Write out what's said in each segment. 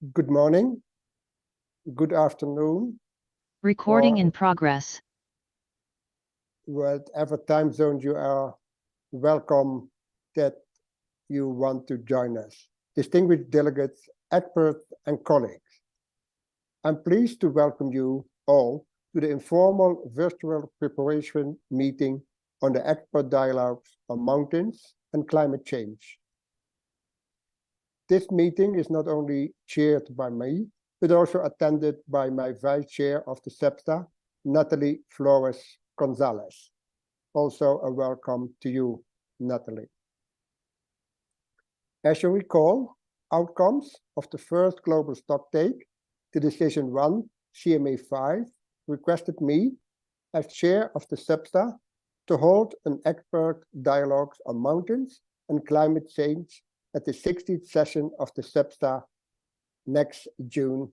Good morning, good afternoon, Recording in or progress. whatever time zone you are, welcome that you want to join us. Distinguished delegates, experts, and colleagues, I'm pleased to welcome you all to the informal virtual preparation meeting on the expert dialogues on mountains and climate change. This meeting is not only chaired by me, but also attended by my vice chair of the SEPTA, Natalie Flores Gonzalez. Also a welcome to you, Natalie. As you recall, outcomes of the first global stocktake, the Decision 1, CMA 5, requested me, as chair of the SEPTA, to hold an expert dialogue on mountains and climate change at the 60th session of the SEPTA next June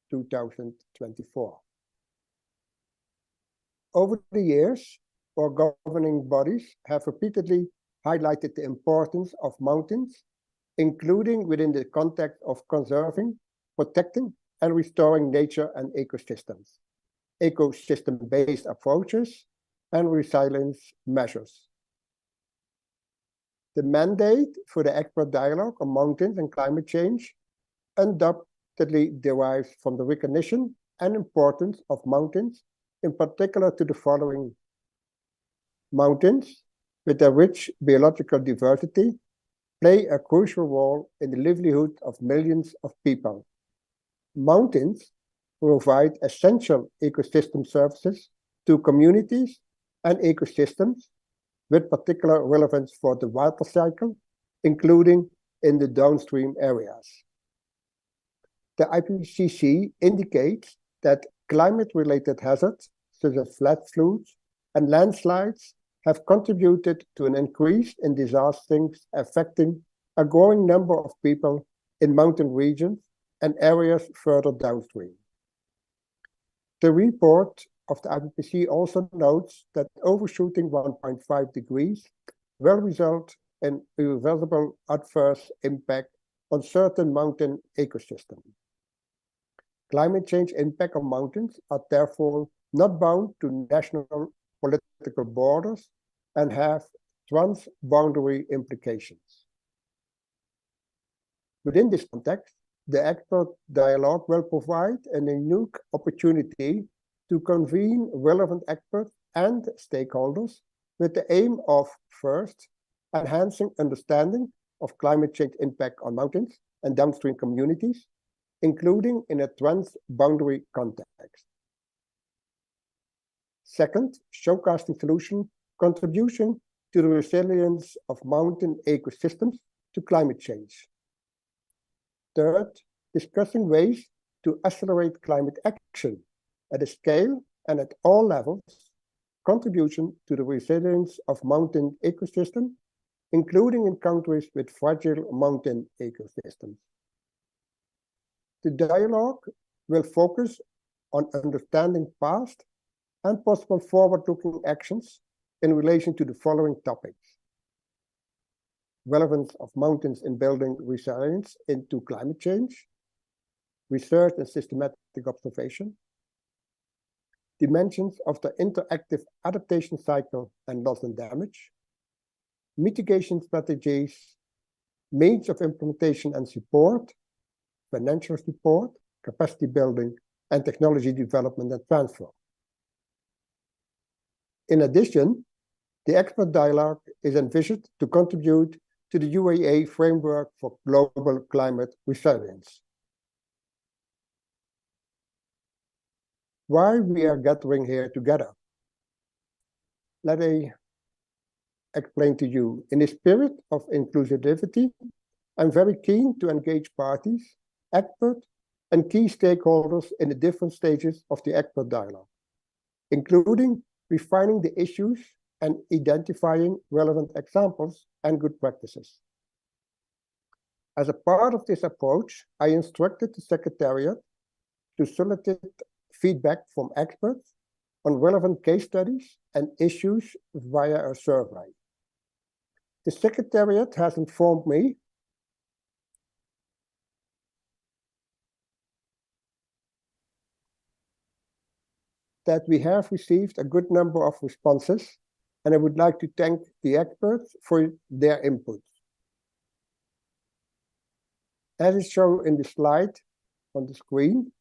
2024. Over the years, our governing bodies have repeatedly highlighted the importance of mountains, including within the context of conserving, protecting, and restoring nature and ecosystems, ecosystem-based approaches, and resilience measures. The mandate for the expert dialogue on mountains and climate change undoubtedly derives from the recognition and importance of mountains, in particular to the following: mountains, with their rich biological diversity, play a crucial role in the livelihood of millions of people. Mountains provide essential ecosystem services to communities and ecosystems, with particular relevance for the water cycle, including in the downstream areas. The IPCC indicates that climate-related hazards, such as flash floods and landslides, have contributed to an increase in disasters affecting a growing number of people in mountain regions and areas further downstream. The report of the IPCC also notes that overshooting 1.5 degrees will result in irreversible adverse impact on certain mountain ecosystems. Climate change impact on mountains are therefore not bound to national political borders and have transboundary implications. Within this context, the expert dialogue will provide a unique opportunity to convene relevant experts and stakeholders with the aim of, first, enhancing understanding of climate change impact on mountains and downstream communities, including in a transboundary context. Second, showcasing solution contribution to the resilience of mountain ecosystems to climate change. Third, discussing ways to accelerate climate action at a scale and at all levels, contribution to the resilience of mountain ecosystems, including in countries with fragile mountain ecosystems. The dialogue will focus on understanding past and possible forward-looking actions in relation to the following topics: relevance of mountains in building resilience into climate change, research and systematic observation, dimensions of the interactive adaptation cycle and loss and damage, mitigation strategies, means of implementation and support, financial support, capacity building, and technology development and transfer. In addition, the expert dialogue is envisioned to contribute to the UAE framework for global climate resilience. Why we are gathering here together? Let me explain to you. In the spirit of inclusivity, I'm very keen to engage parties, experts, and key stakeholders in the different stages of the expert dialogue, including refining the issues and identifying relevant examples and good practices. As a part of this approach, I instructed the Secretariat to solicit feedback from experts on relevant case studies and issues via a survey. The Secretariat has informed me that we have received a good number of responses, and I would like to thank the experts for their input. As is shown in the slide on the screen,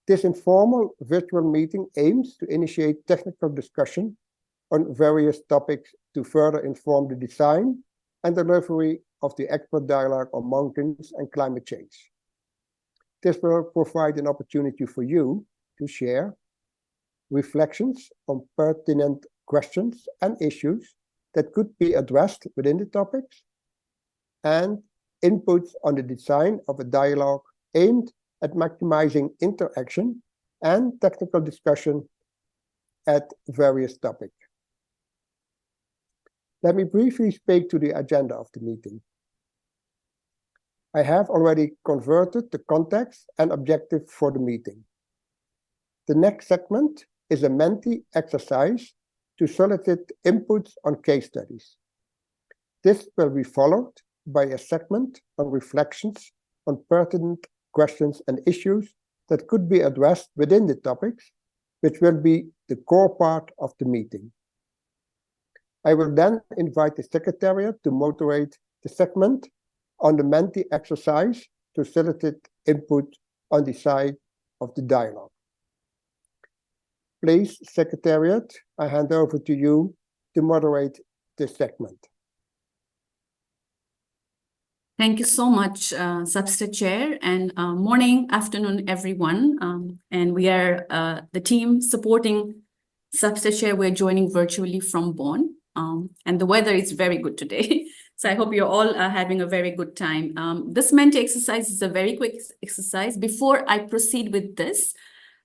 this informal virtual meeting aims to initiate technical discussion on various topics to further inform the design and delivery of the expert dialogue on mountains and climate change. This will provide an opportunity for you to share reflections on pertinent questions and issues that could be addressed within the topics, and inputs on the design of a dialogue aimed at maximizing interaction and technical discussion at various topics. Let me briefly speak to the agenda of the meeting. I have already converted the context and objective for the meeting. The next segment is a Menti exercise to solicit inputs on case studies. This will be followed by a segment on reflections on pertinent questions and issues that could be addressed within the topics, which will be the core part of the meeting. I will then invite the Secretariat to moderate the segment on the Menti exercise to solicit input on the side of the dialogue. Please, Secretariat, I hand over to you to moderate this segment. Thank you so much, Substa Chair, and morning, afternoon, everyone. And we are the team supporting Substa Chair. We're joining virtually from Bonn, and the weather is very good today. So I hope you're all having a very good time. This Menti exercise is a very quick exercise. Before I proceed with this,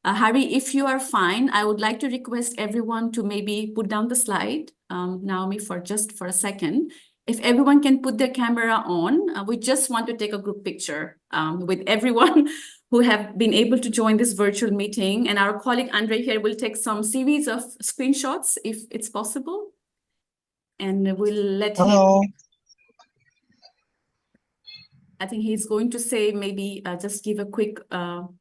Harry, if you are fine, I would like to request everyone to maybe put down the slide, Naomi, for a second. If everyone can put their camera on, we just want to take a group picture with everyone who have been able to join this virtual meeting. And our colleague Andre here will take some series of screenshots if it's possible. And we'll let Hello. him. I think he's going to say maybe just give a quick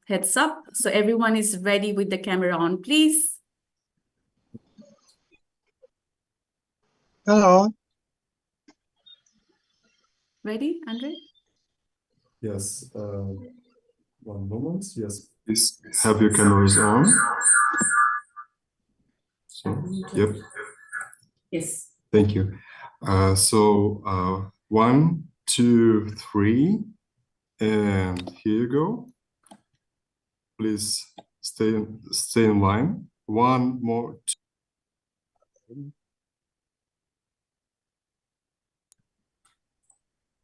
heads up. So everyone is ready with the camera on, please. Hello. Ready, Andre? Yes. One moment. Yes, please have your cameras on. So, yep. Yes. Thank you. So 1, 2, 3, and here you go. Please stay in line. One more.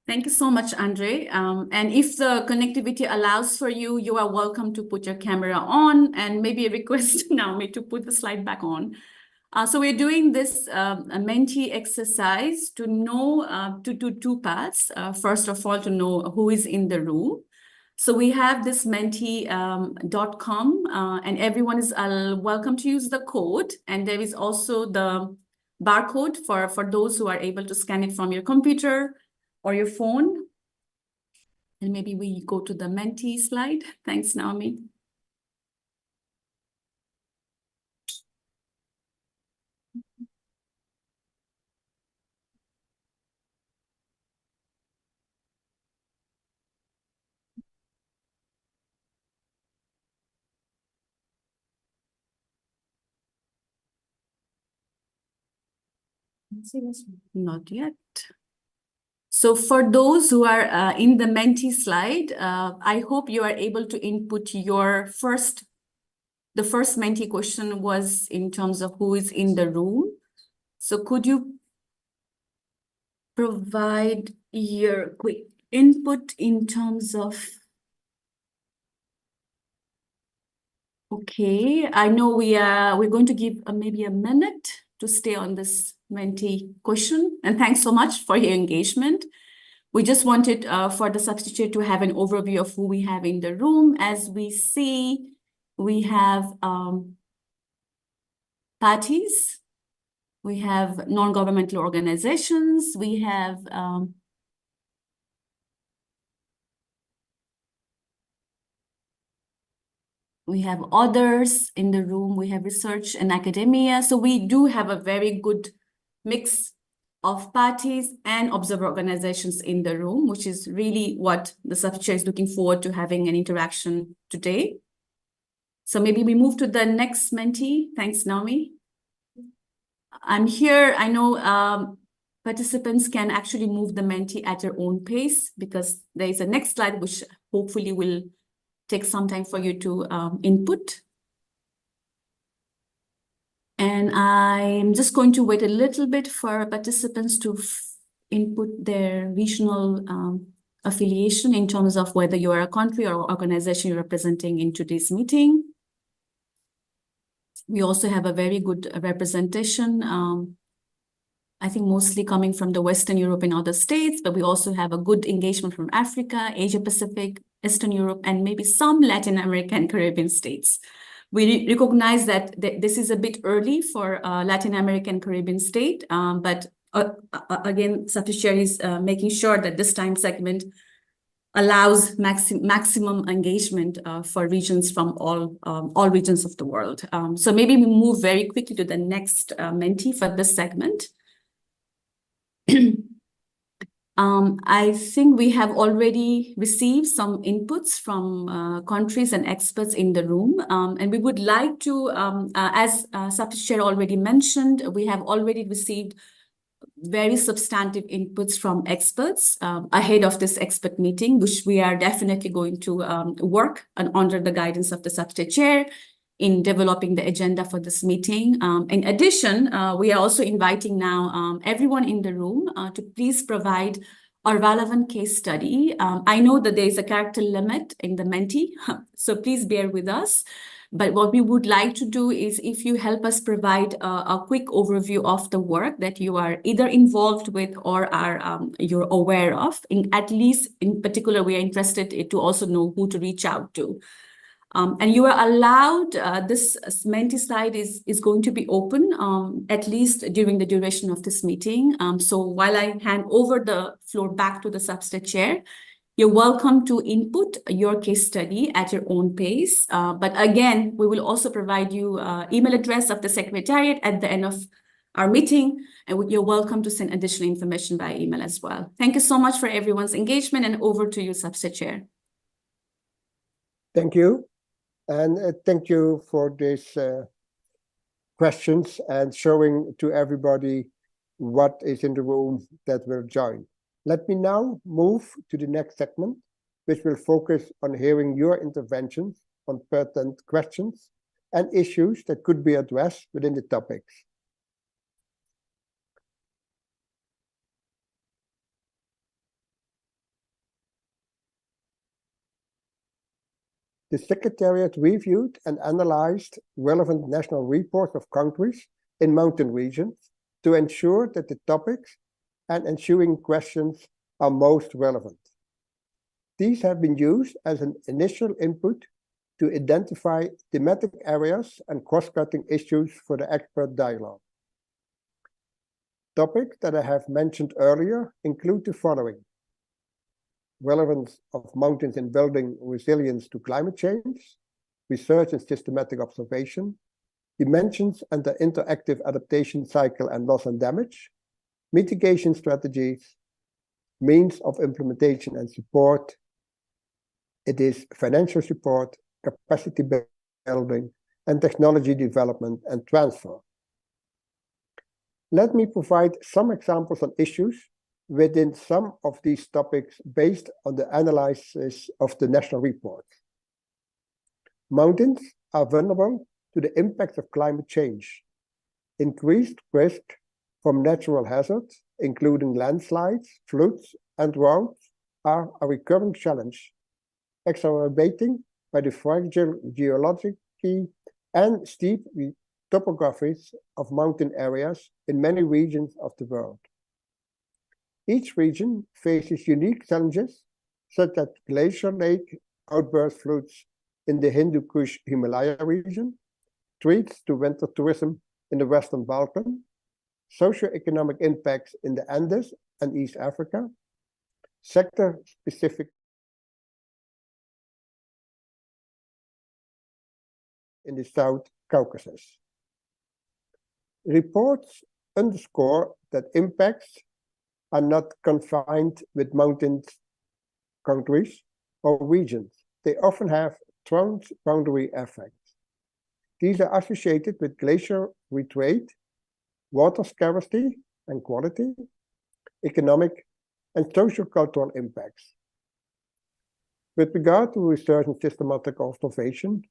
Thank you so much, Andre. And if the connectivity allows for you, you are welcome to put your camera on, and maybe a request Naomi to put the slide back on. So we're doing this Menti exercise to know, to do two parts. First of all, to know who is in the room. So we have this menti.com, and everyone is welcome to use the code. And there is also the barcode for those who are able to scan it from your computer or your phone. And maybe we go to the Menti slide. Thanks, Naomi. Not yet. So for those who are in the Menti slide, I hope you are able to input your first. The first Menti question was in terms of who is in the room. So could you provide your quick input in terms of. Okay, I know we're going to give maybe a minute to stay on this Menti question. And thanks so much for your engagement. We just wanted for the substitute to have an overview of who we have in the room. As we see, we have parties, we have non-governmental organizations, we have we have others in the room, we have research and academia. So we do have a very good mix of parties and observer organizations in the room, which is really what the subchair is looking forward to having an interaction today. So maybe we move to the next mentee. Thanks, Naomi. I'm here. I know participants can actually move the mentee at their own pace because there is a next slide, which hopefully will take some time for you to input. And I'm just going to wait a little bit for participants to input their regional affiliation in terms of whether you are a country or organization you're representing in today's meeting. We also have a very good representation, I think mostly coming from the Western Europe and other states, but we also have a good engagement from Africa, Asia Pacific, Eastern Europe, and maybe some Latin American Caribbean states. We recognize that this is a bit early for Latin American Caribbean state, but again, Subchair is making sure that this time segment allows maximum engagement for regions from all regions of the world. So maybe we move very quickly to the next mentee for this segment. I think we have already received some inputs from countries and experts in the room, and we would like to, as Subchair already mentioned, we have already received very substantive inputs from experts ahead of this expert meeting, which we are definitely going to work on under the guidance of the Subchair in developing the agenda for this meeting. In addition, we are also inviting now everyone in the room to please provide a relevant case study. I know that there is a character limit in the mentee, so please bear with us. But what we would like to do is if you help us provide a quick overview of the work that you are either involved with or are you're aware of. At least in particular, we are interested to also know who to reach out to. And you are allowed, this mentee slide is going to be open at least during the duration of this meeting. So while I hand over the floor back to the Subchair, you're welcome to input your case study at your own pace. But again, we will also provide you email address of the Secretariat at the end of our meeting, and you're welcome to send additional information by email as well. Thank you so much for everyone's engagement, and over to you, Subchair. Thank you. And thank you for these questions and showing to everybody what is in the room that will join. Let me now move to the next segment, which will focus on hearing your interventions on pertinent questions and issues that could be addressed within the topics. The Secretariat reviewed and analyzed relevant national reports of countries in mountain regions to ensure that the topics and ensuing questions are most relevant. These have been used as an initial input to identify thematic areas and cross-cutting issues for the expert dialogue. Topics that I have mentioned earlier include the following: relevance of mountains in building resilience to climate change, research and systematic observation, dimensions and the interactive adaptation cycle and loss and damage, mitigation strategies, means of implementation and support. It is financial support, capacity building, and technology development and transfer. Let me provide some examples on issues within some of these topics based on the analysis of the national reports. Mountains are vulnerable to the impacts of climate change. Increased risk from natural hazards, including landslides, floods, and droughts, are a recurring challenge, exacerbating by the fragile geology and steep topographies of mountain areas in many regions of the world. Each region faces unique challenges, such as glacier lake outburst floods in the Hindu Kush Himalaya region, threats to winter tourism in the Western Balkans, socioeconomic impacts in the Andes and East Africa, sector-specific in the South Caucasus. Reports underscore that impacts are not confined with mountain countries or regions. They often have transboundary effects. These are associated with glacier retreat, water scarcity and quality, economic and socio-cultural impacts. With regard to research and systematic observation,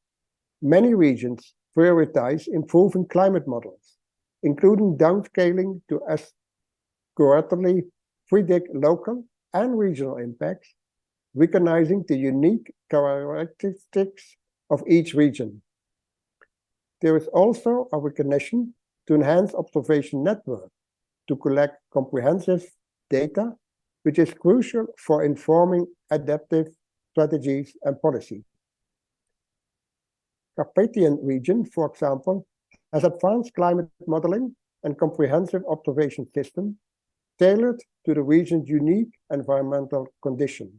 many regions prioritize improving climate models, including downscaling to accurately predict local and regional impacts, recognizing the unique characteristics of each region. There is also a recognition to enhance observation network to collect comprehensive data, which is crucial for informing adaptive strategies and policy. Carpathian region, for example, has advanced climate modeling and comprehensive observation system tailored to the region's unique environmental conditions.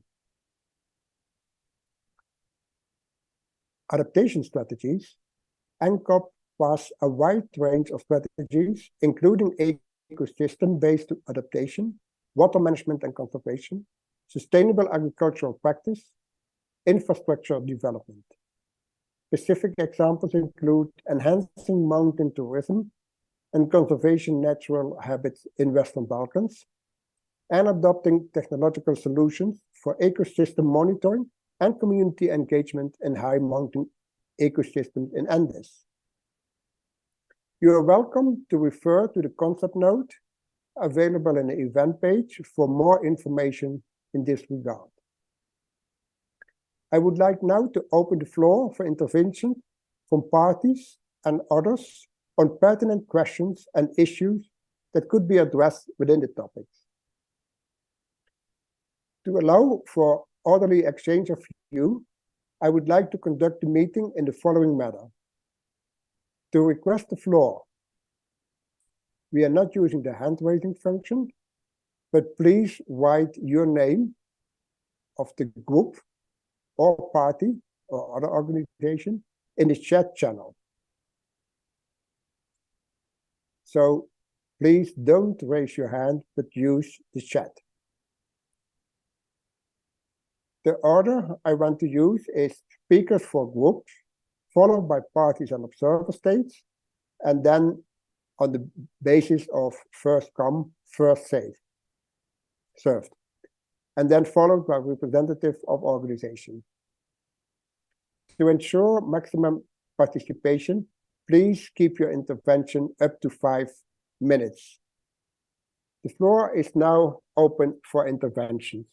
Adaptation strategies encompass a wide range of strategies, including ecosystem-based adaptation, water management and conservation, sustainable agricultural practice, infrastructure development. Specific examples include enhancing mountain tourism and conservation natural habits in Western Balkans, and adopting technological solutions for ecosystem monitoring and community engagement in high mountain ecosystems in Andes. You are welcome to refer to the concept note available in the event page for more information in this regard. I would like now to open the floor for intervention from parties and others on pertinent questions and issues that could be addressed within the topics. To allow for orderly exchange of view, I would like to conduct the meeting in the following manner. To request the floor, we are not using the hand-raising function, but please write your name of the group or party or other organization in the chat channel. So please don't raise your hand, but use the chat. The order I want to use is speakers for groups, followed by parties and observer states, and then on the basis of first come, first served, and then followed by representative of organization. To ensure maximum participation, please keep your intervention up to 5 minutes. The floor is now open for interventions.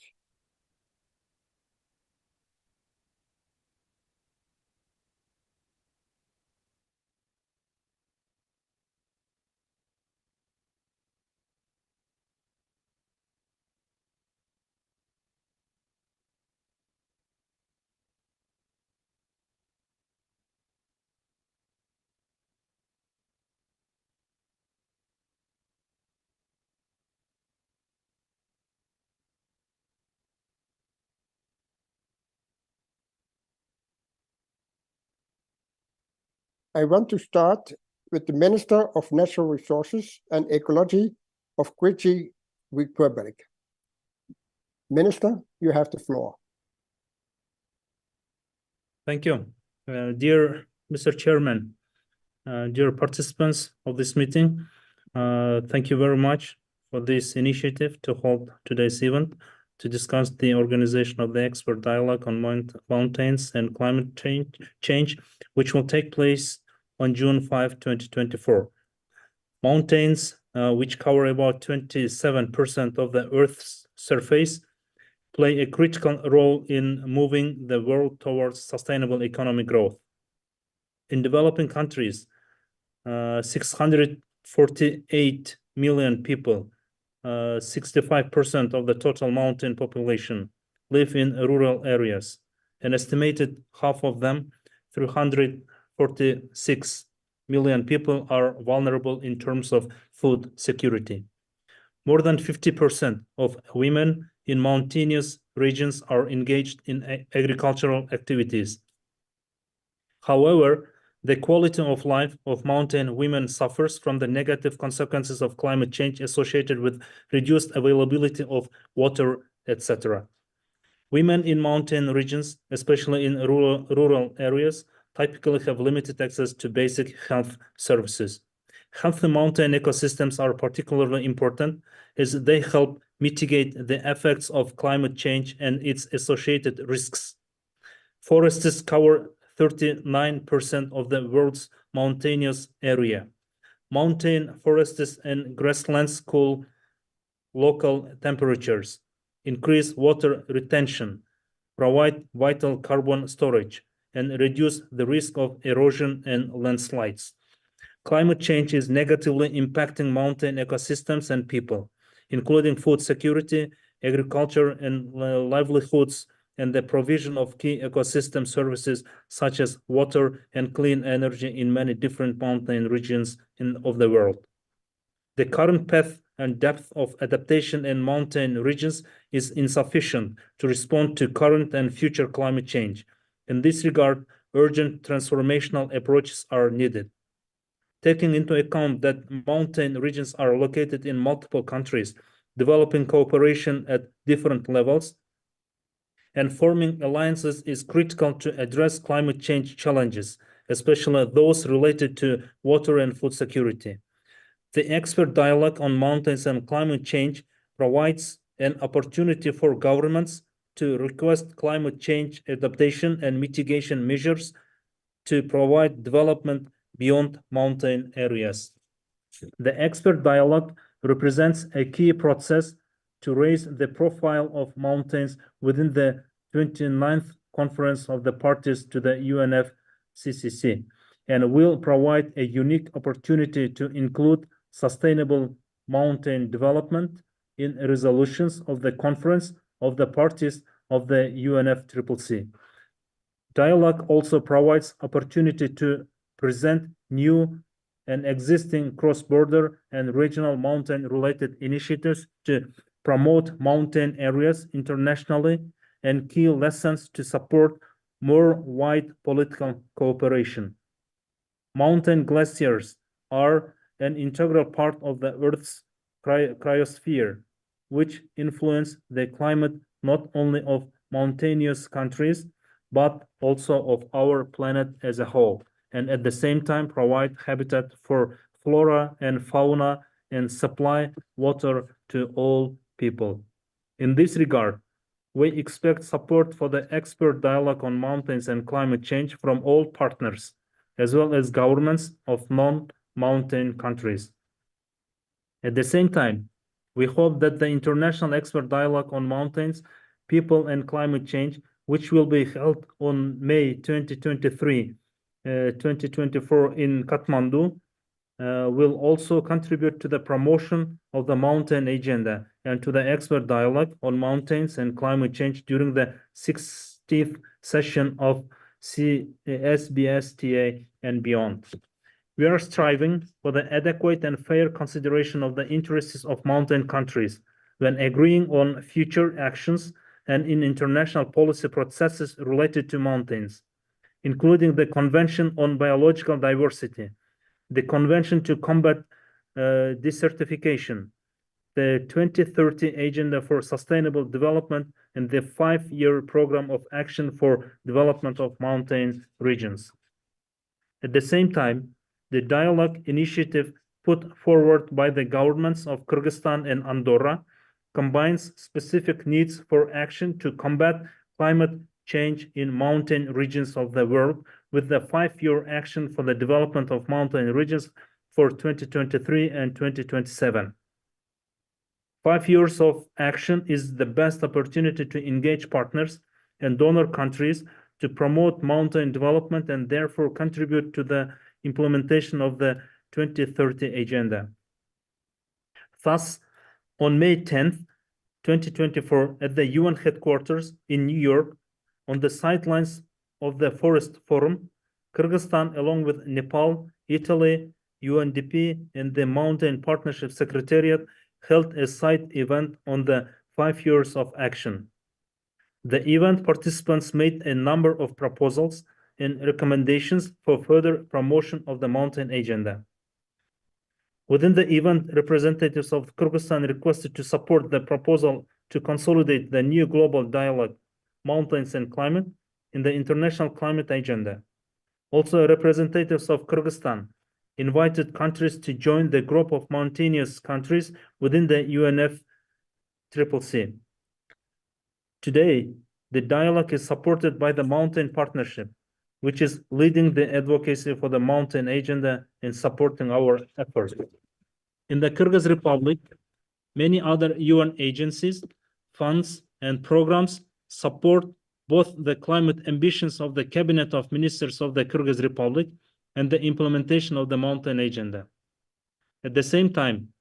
I want to start with the Minister of Natural Resources and Ecology of Czech Republic. Minister, you have the floor. Thank you. Dear Mr. Chairman, dear participants of this meeting, thank you very much for this initiative to hold today's event to discuss the organization of the expert dialogue on mountains and climate change, which will take place on June 5, 2024. Mountains, which cover about 27% of the Earth's surface, play a critical role in moving the world towards sustainable economic growth. In developing countries, 648 million people, 65% of the total mountain population, live in rural areas. An estimated half of them, 346 million people, are vulnerable in terms of food security. More than 50% of women in mountainous regions are engaged in agricultural activities. However, The quality of life of mountain women suffers from the negative consequences of climate change associated with reduced availability of water, etc. Women in mountain regions, especially in rural areas, typically have limited access to basic health services. Healthy mountain ecosystems are particularly important as they help mitigate the effects of climate change and its associated risks. Forests cover 39% of the world's mountainous area. Mountain forests and grasslands cool local temperatures, increase water retention, provide vital carbon storage, and reduce the risk of erosion and landslides. Climate change is negatively impacting mountain ecosystems and people, including food security, agriculture and livelihoods, and the provision of key ecosystem services such as water and clean energy in many different mountain regions of the world. The current path and depth of adaptation in mountain regions is insufficient to respond to current and future climate change. In this regard, urgent transformational approaches are needed. Taking into account that mountain regions are located in multiple countries, developing cooperation at different levels, and forming alliances is critical to address climate change challenges, especially those related to water and food security. The expert dialogue on mountains and climate change provides an opportunity for governments to request climate change adaptation and mitigation measures to provide development beyond mountain areas. The expert dialogue represents a key process to raise the profile of mountains within the 29th Conference of the Parties to the UNFCCC and will provide a unique opportunity to include sustainable mountain development in resolutions of the Conference of the Parties of the UNFCCC. Dialogue also provides opportunity to present new and existing cross-border and regional mountain-related initiatives to promote mountain areas internationally and key lessons to support more wide political cooperation. Mountain glaciers are an integral part of the Earth's cryosphere, which influence the climate not only of mountainous countries, but also of our planet as a whole, and at the same time provide habitat for flora and fauna and supply water to all people. In this regard, we expect support for the expert dialogue on mountains and climate change from all partners, as well as governments of non-mountain countries. At the same time, we hope that the International Expert Dialogue on Mountains, People and Climate Change, which will be held on May 2024 in Kathmandu, will also contribute to the promotion of the mountain agenda and to the expert dialogue on mountains and climate change during the 60th session of SBSTA and beyond. We are striving for the adequate and fair consideration of the interests of mountain countries when agreeing on future actions and in international policy processes related to mountains, including the Convention on Biological Diversity, the Convention to Combat Desertification, the 2030 Agenda for Sustainable Development, and the 5-year Program of Action for Development of Mountain Regions. At the same time, the dialogue initiative put forward by the governments of Kyrgyzstan and Andorra combines specific needs for action to combat climate change in mountain regions of the world with the 5-year action for the development of mountain regions for 2023 and 2027. 5 years of action is the best opportunity to engage partners and donor countries to promote mountain development and therefore contribute to the implementation of the 2030 Agenda. Thus, on May 10th, 2024, at the UN headquarters in New York, on the sidelines of the Forest Forum, Kyrgyzstan, along with Nepal, Italy, UNDP, and the Mountain Partnership Secretariat, held a side event on the 5 years of action. The event participants made a number of proposals in recommendations for further promotion of the mountain agenda. Within the event, representatives of Kyrgyzstan requested to support the proposal to consolidate the new global dialogue, Mountains and Climate, in the international climate agenda. Also, representatives of Kyrgyzstan invited countries to join the group of mountainous countries within the UNFCCC. Today, the dialogue is supported by the Mountain Partnership, which is leading the advocacy for the mountain agenda and supporting our efforts. In the Kyrgyz Republic, many other UN agencies, funds, and programs support both the climate ambitions of the Cabinet of Ministers of the Kyrgyz Republic and the implementation of the mountain agenda. At the same time,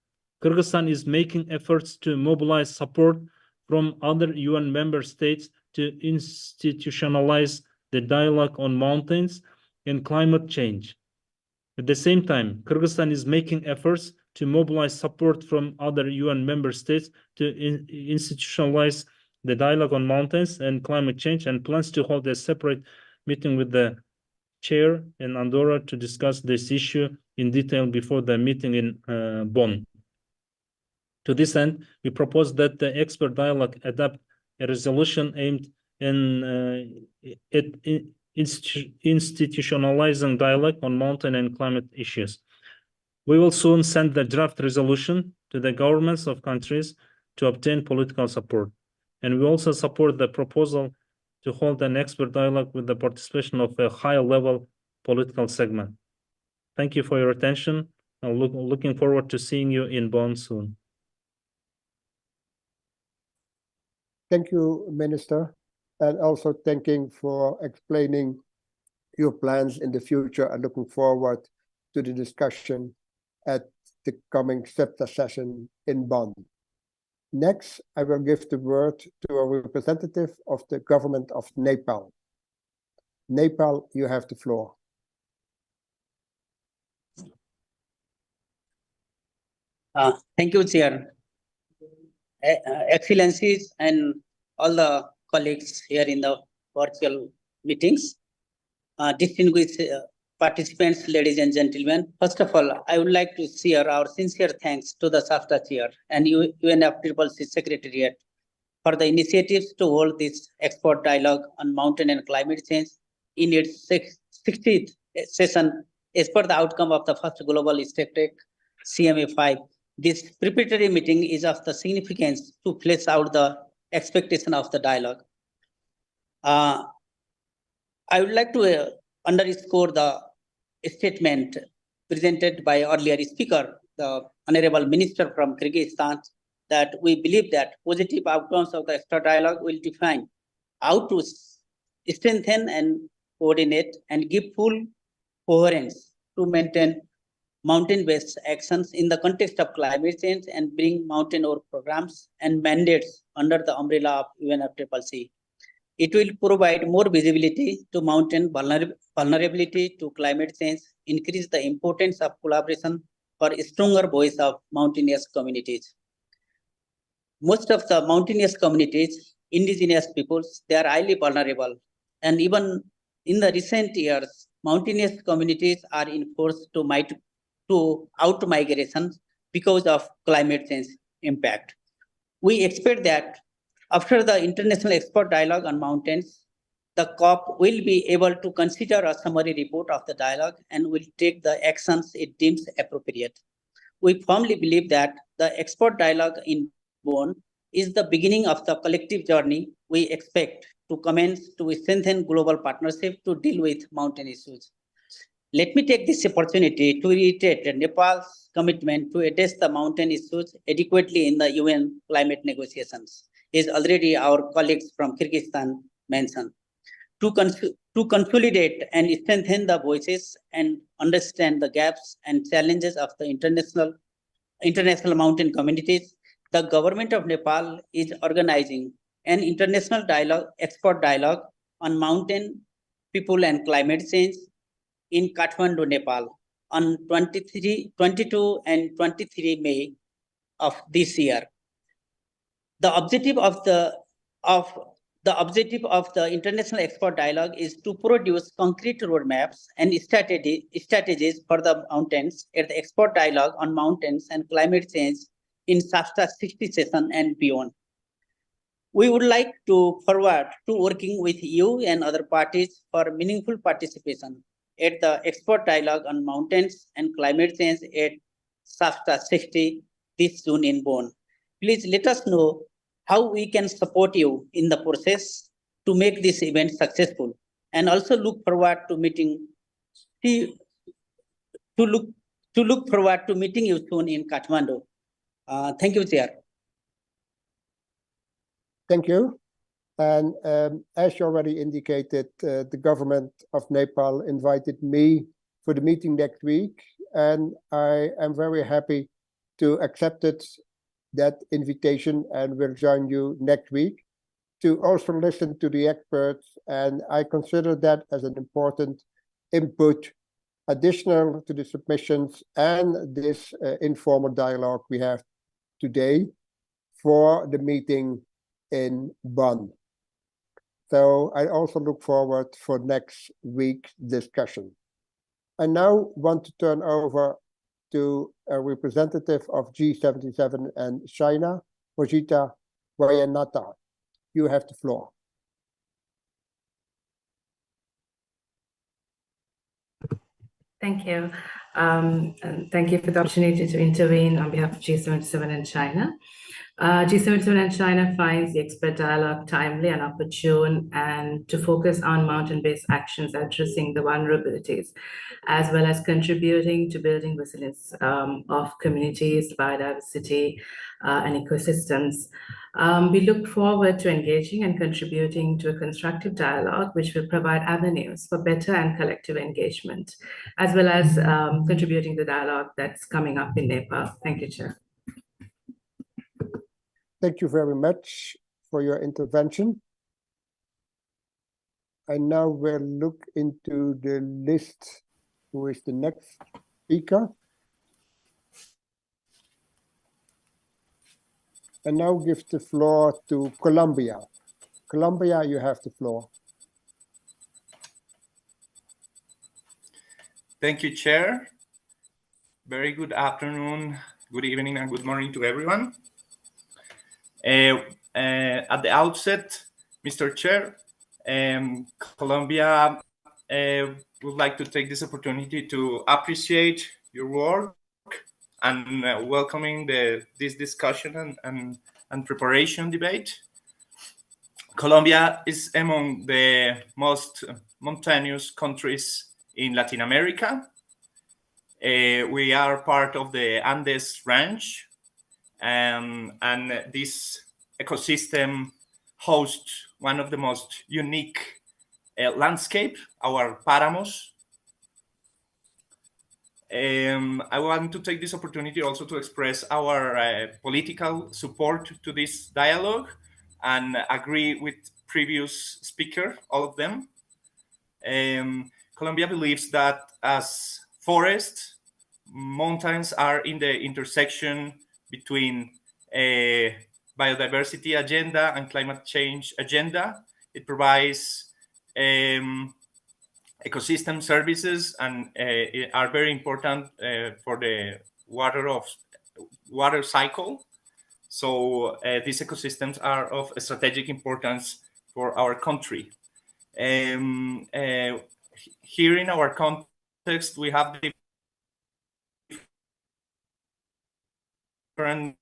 Kyrgyzstan is making efforts to mobilize support from other UN member states to institutionalize the dialogue on mountains and climate change. At the same time, Kyrgyzstan is making efforts to mobilize support from other UN member states to institutionalize the dialogue on mountains and climate change, and plans to hold a separate meeting with the chair in Andorra to discuss this issue in detail before the meeting in Bonn. To this end, we propose that the expert dialogue adopt a resolution aimed at institutionalizing dialogue on mountain and climate issues. We will soon send the draft resolution to the governments of countries to obtain political support. And we also support the proposal to hold an expert dialogue with the participation of a high-level political segment. Thank you for your attention. I'm looking forward to seeing you in Bonn soon. Thank you, Minister, and also thanking for explaining your plans in the future and looking forward to the discussion at the coming SEPTA session in Bonn. Next, I will give the word to a representative of the government of Nepal. Nepal, you have the floor. Thank you, Chair. Excellencies and all the colleagues here in the virtual meetings, distinguished participants, ladies and gentlemen. First of all, I would like to share our sincere thanks to the SAFTA Chair and UNFCCC Secretariat for the initiatives to hold this expert dialogue on mountain and climate change in its 60th session as per the outcome of the first global STECTEC CMA5. This preparatory meeting is of the significance to flesh out the expectation of the dialogue. I would like to underscore the statement presented by earlier speaker, the Honorable Minister from Kyrgyzstan, that we believe that positive outcomes of the extra dialogue will define how to strengthen and coordinate and give full coherence to maintain mountain-based actions in the context of climate change and bring mountain ore programs and mandates under the umbrella of UNFCCC. It will provide more visibility to mountain vulnerability to climate change, increase the importance of collaboration for a stronger voice of mountainous communities. Most of the mountainous communities, indigenous peoples, they are highly vulnerable. And even in the recent years, mountainous communities are enforced to out-migration because of climate change impact. We expect that after the International Expert Dialogue on Mountains, the COP will be able to consider a summary report of the dialogue and will take the actions it deems appropriate. We firmly believe that the expert dialogue in Bonn is the beginning of the collective journey we expect to commence to strengthen global partnership to deal with mountain issues. Let me take this opportunity to reiterate Nepal's commitment to address the mountain issues adequately in the UN climate negotiations, as already our colleagues from Kyrgyzstan mentioned. To consolidate and strengthen the voices and understand the gaps and challenges of the international mountain communities, the government of Nepal is organizing an international expert dialogue on mountain, people and climate change in Kathmandu, Nepal on 22 and 23 May of this year. The objective of The objective of the International Expert Dialogue is to produce concrete roadmaps and strategies for the mountains at the Expert Dialogue on Mountains and Climate Change in SAFTA 60 session and beyond. We would like to forward to working with you and other parties for meaningful participation at the Expert Dialogue on Mountains and Climate Change at SAFTA 60 this June in Bonn. Please let us know how we can support you in the process to make this event successful, and also look forward to meeting you soon in Kathmandu. Thank you, Chair. Thank you. And as you already indicated, the government of Nepal invited me for the meeting next week, and I am very happy to accept that invitation and will join you next week to also listen to the experts. And I consider that as an important input, additional to the submissions and this informal dialogue we have today for the meeting in Bonn. So I also look forward for next week's discussion. I now want to turn over to a representative of G77 and China, Rojita Vayanathan. You have the floor. Thank you. And thank you for the opportunity to intervene on behalf of G77 and China. G77 and China finds the expert dialogue timely and opportune, and to focus on mountain-based actions addressing the vulnerabilities, as well as contributing to building resilience of communities, biodiversity, and ecosystems. We look forward to engaging and contributing to a constructive dialogue, which will provide avenues for better and collective engagement, as well as contributing to the dialogue that's coming up in Nepal. Thank you, Chair. Thank you very much for your intervention. I now will look into the list. Who is the next speaker? And now give the floor to Colombia. Colombia, you have the floor. Thank you, Chair. Very good afternoon, good evening, and good morning to everyone. At the outset, Mr. Chair, Colombia would like to take this opportunity to appreciate your work and welcoming this discussion and preparation debate. Colombia is among the most mountainous countries in Latin America. We are part of the Andes range, and this ecosystem hosts one of the most unique landscape, our paramos. I want to take this opportunity also to express our political support to this dialogue and agree with previous speaker, all of them. Colombia believes that as forests, mountains are in the intersection between a biodiversity agenda and climate change agenda. It provides ecosystem services and are very important for the water cycle. So these ecosystems are of strategic importance for our country. Here in our context, we have different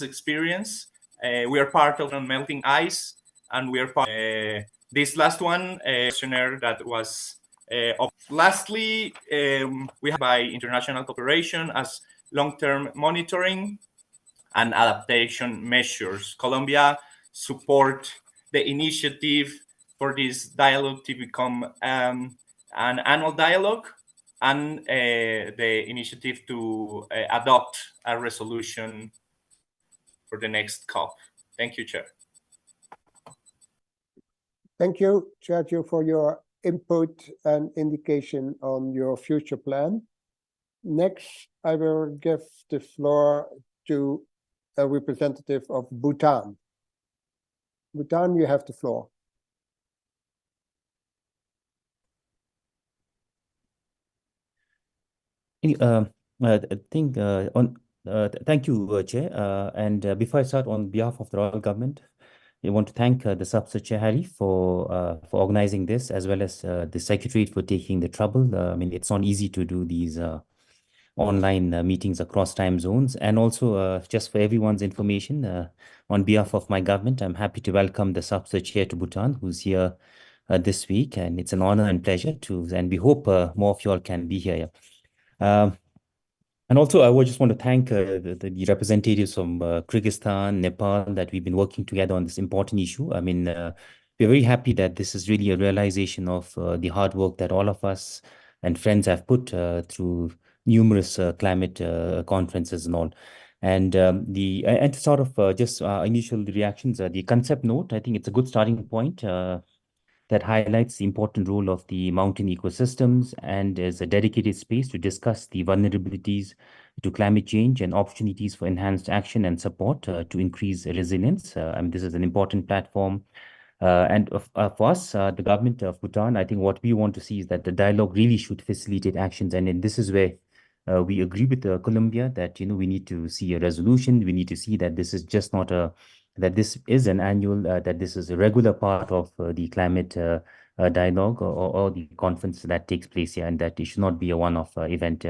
experience. We are part of melting ice, and we are part this last one questionnaire that was lastly we have by international cooperation as long-term monitoring and adaptation measures. Colombia support the initiative for this dialogue to become an annual dialogue, and the initiative to adopt a resolution for the next COP. Thank you, Chair. Thank you, Sergio, for your input and indication on your future plan. Next, I will give the floor to a representative of Bhutan. Bhutan, you have the floor. Thank you, Chair. And before I start, on behalf of the Royal Government, I want to thank the Subsecretary Chair Harry for organizing this, as well as the Secretariat for taking the trouble. I mean, it's not easy to do these online meetings across time zones. And also, just for everyone's information, on behalf of my government, I'm happy to welcome the Subsecretary Chair to Bhutan, who's here this week. And it's an honor and pleasure and we hope more of you all can be here. And also, I would just want to thank the representatives from Kyrgyzstan, Nepal, that we've been working together on this important issue. I mean, we're very happy that this is really a realization of the hard work that all of us and friends have put through numerous climate conferences and all. And to sort of just initial reactions, the concept note, I think it's a good starting point. That highlights the important role of the mountain ecosystems and is a dedicated space to discuss the vulnerabilities to climate change and opportunities for enhanced action and support to increase resilience. I mean, this is an important platform. And for us, the government of Bhutan, I think what we want to see is that the dialogue really should facilitate actions. And this is where we agree with Colombia that, we need to see a resolution. We need to see that this is just not that this is an annual, that this is a regular part of the climate dialogue or the conference that takes place here, and that it should not be a one-off event.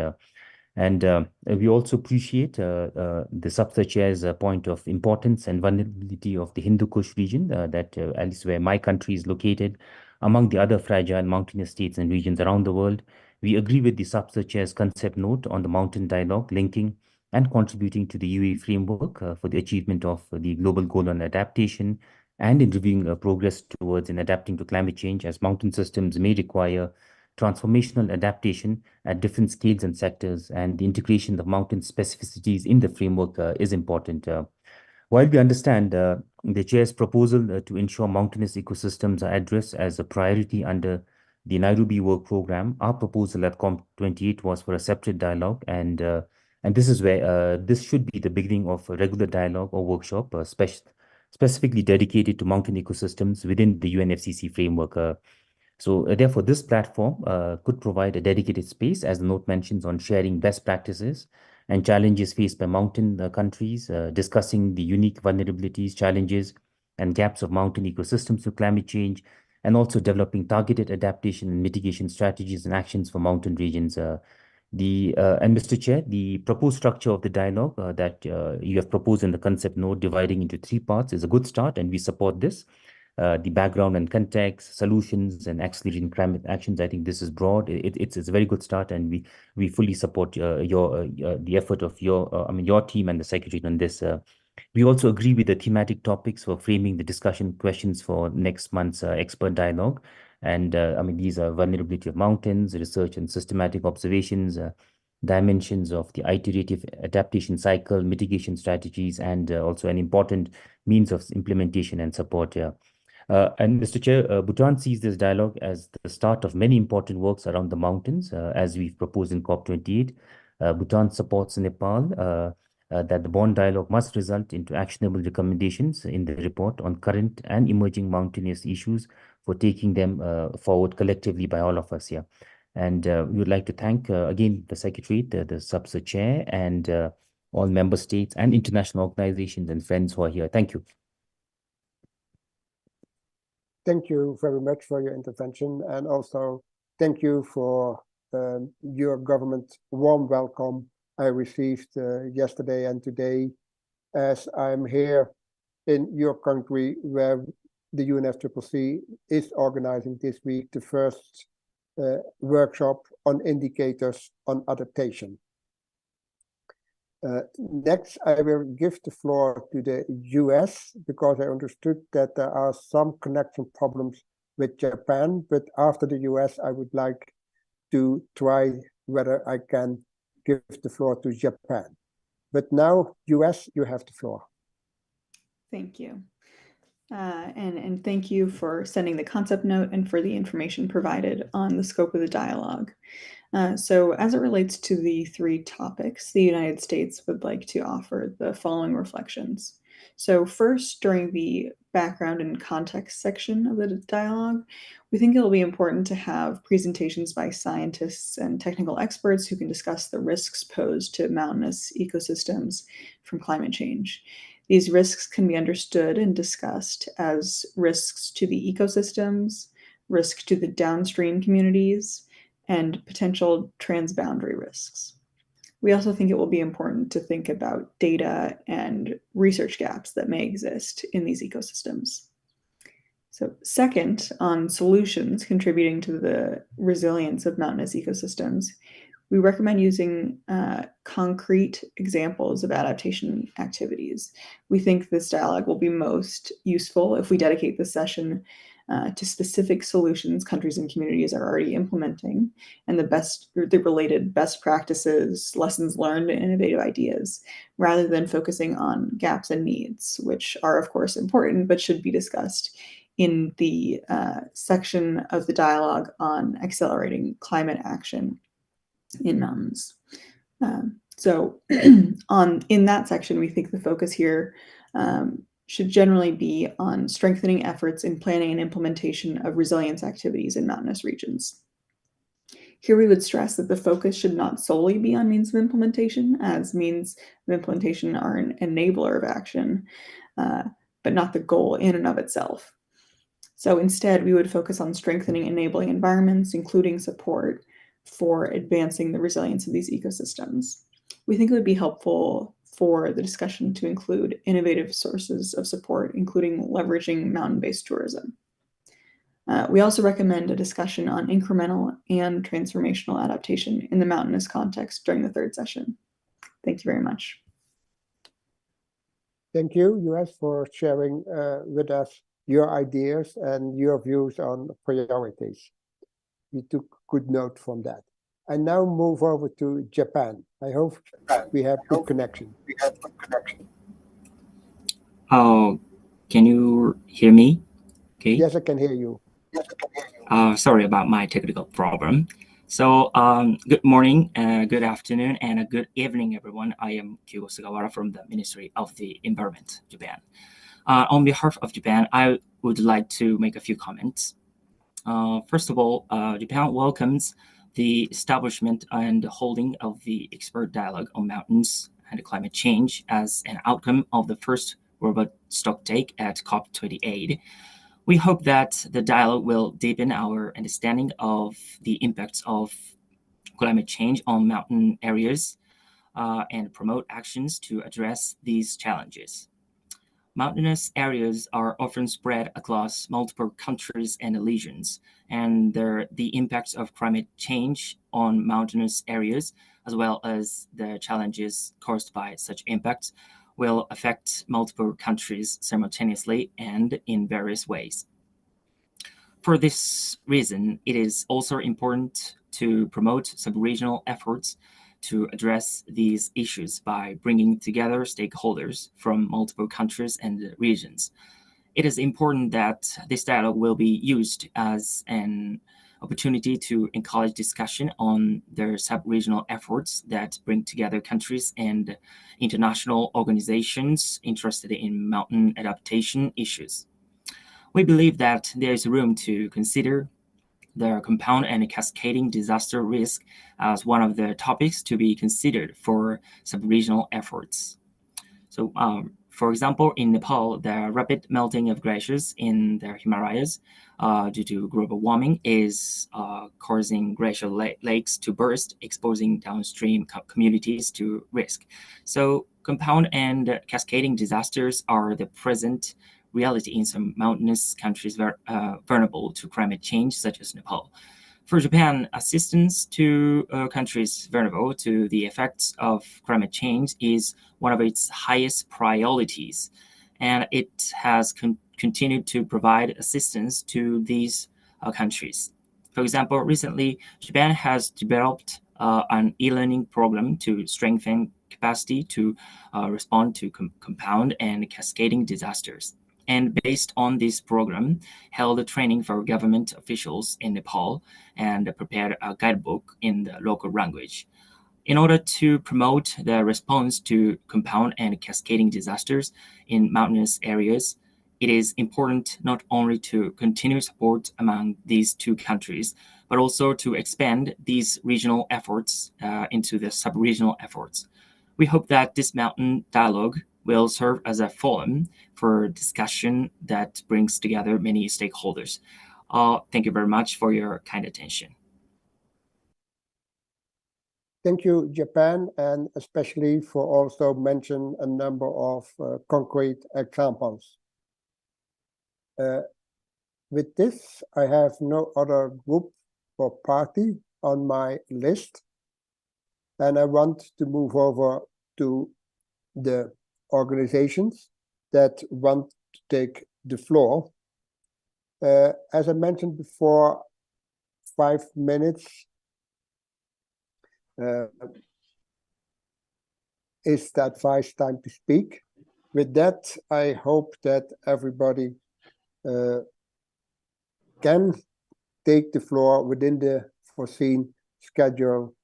And we also appreciate the Subsecretary Chair's point of importance and vulnerability of the Hindu Kush region, that at least where my country is located, among the other fragile mountainous states and regions around the world. We agree with the Subsecretary Chair's concept note on the mountain dialogue, linking and contributing to the UAE framework for the achievement of the global goal on adaptation, and in reviewing progress towards adapting to climate change, as mountain systems may require transformational adaptation at different scales and sectors, and the integration of mountain specificities in the framework is important. While we understand the Chair's proposal to ensure mountainous ecosystems are addressed as a priority under the Nairobi Work Program, our proposal at COP28 was for a separate dialogue, and this is where this should be the beginning of a regular dialogue or workshop specifically dedicated to mountain ecosystems within the UNFCCC framework. So therefore, this platform could provide a dedicated space, as the note mentions, on sharing best practices and challenges faced by mountain countries, discussing the unique vulnerabilities, challenges, and gaps of mountain ecosystems to climate change, and also developing targeted adaptation and mitigation strategies and actions for mountain regions. And Mr. Chair, the proposed structure of the dialogue that you have proposed in the concept note, dividing into 3 parts, is a good start, and we support this. The background and context, solutions, and accelerating climate actions. I think this is broad. It's a very good start, and we fully support the effort of your team and the Secretary on this. We also agree with the thematic topics for framing the discussion questions for next month's expert dialogue. And these are vulnerability of mountains, research and systematic observations, dimensions of the iterative adaptation cycle, mitigation strategies, and also an important means of implementation and support here. And Mr. Chair, Bhutan sees this dialogue as the start of many important works around the mountains, as we've proposed in COP28. Bhutan supports Nepal that the Bonn dialogue must result into actionable recommendations in the report on current and emerging mountainous issues for taking them forward collectively by all of us here. And we would like to thank again the Secretary, the Subsecretary Chair, and all member states and international organizations and friends who are here. Thank you. Thank you very much for your intervention, and also thank you for your government warm welcome I received yesterday and today, as I'm here in your country, where the UNFCCC is organizing this week the first workshop on indicators on adaptation. Next, I will give the floor to the US, because I understood that there are some connection problems with Japan, but after the US, I would like to try whether I can give the floor to Japan. But now, US, you have the floor. Thank you. And thank you for sending the concept note and for the information provided on the scope of the dialogue. So as it relates to the three topics, the United States would like to offer the following reflections. So first, during the background and context section of the dialogue, we think it'll be important to have presentations by scientists and technical experts who can discuss the risks posed to mountainous ecosystems from climate change. These risks can be understood and discussed as risks to the ecosystems, risk to the downstream communities, and potential transboundary risks. We also think it will be important to think about data and research gaps that may exist in these ecosystems. So second, on solutions contributing to the resilience of mountainous ecosystems, we recommend using concrete examples of adaptation activities. We think this dialogue will be most useful if we dedicate the session to specific solutions countries and communities are already implementing and the related best practices, lessons learned, and innovative ideas, rather than focusing on gaps and needs, which are of course important, but should be discussed in the section of the dialogue on accelerating climate action in mountains. So in that section, we think the focus here should generally be on strengthening efforts in planning and implementation of resilience activities in mountainous regions. Here we would stress that the focus should not solely be on means of implementation, as means of implementation are an enabler of action, but not the goal in and of itself. So instead, we would focus on strengthening enabling environments, including support for advancing the resilience of these ecosystems. We think it would be helpful for the discussion to include innovative sources of support, including leveraging mountain-based tourism. We also recommend a discussion on incremental and transformational adaptation in the mountainous context during the third session. Thank you very much. Thank you, US, for sharing with us your ideas and your views on priorities. We took good note from that. I now move over to Japan. I hope we have good connection. Can you hear me? Okay. Yes, I can hear you. Sorry about my technical problem. So good morning, good afternoon, and a good evening, everyone. I am Kyugo Sugawara from the Ministry of the Environment, Japan. On behalf of Japan, I would like to make a few comments. First of all, Japan welcomes the establishment and holding of the expert dialogue on mountains and climate change as an outcome of the first robot stocktake at COP28. We hope that the dialogue will deepen our understanding of the impacts of climate change on mountain areas and promote actions to address these challenges. Mountainous areas are often spread across multiple countries and regions, and the impacts of climate change on mountainous areas, as well as the challenges caused by such impacts, will affect multiple countries simultaneously and in various ways. For this reason, it is also important to promote sub-regional efforts to address these issues by bringing together stakeholders from multiple countries and regions. It is important that this dialogue will be used as an opportunity to encourage discussion on their sub-regional efforts that bring together countries and international organizations interested in mountain adaptation issues. We believe that there is room to consider the compound and cascading disaster risk as one of the topics to be considered for sub-regional efforts. So, for example, in Nepal, the rapid melting of glaciers in the Himalayas due to global warming is causing glacial lakes to burst, exposing downstream communities to risk. So, compound and cascading disasters are the present reality in some mountainous countries vulnerable to climate change, such as Nepal. For Japan, assistance to countries vulnerable to the effects of climate change is one of its highest priorities, and it has continued to provide assistance to these countries. For example, recently, Japan has developed an e-learning program to strengthen capacity to respond to compound and cascading disasters. And based on this program, held a training for government officials in Nepal and prepared a guidebook in the local language. In order to promote the response to compound and cascading disasters in mountainous areas, it is important not only to continue support among these two countries, but also to expand these regional efforts into the sub-regional efforts. We hope that this mountain dialogue will serve as a forum for discussion that brings together many stakeholders. Thank you very much for your kind attention. Thank you, Japan, and especially for also mention a number of concrete examples. With this, I have no other group or party on my list, and I want to move over to the organizations that want to take the floor. As I mentioned before, 5 minutes is the advised time to speak. With that, I hope that everybody can take the floor within the foreseen schedule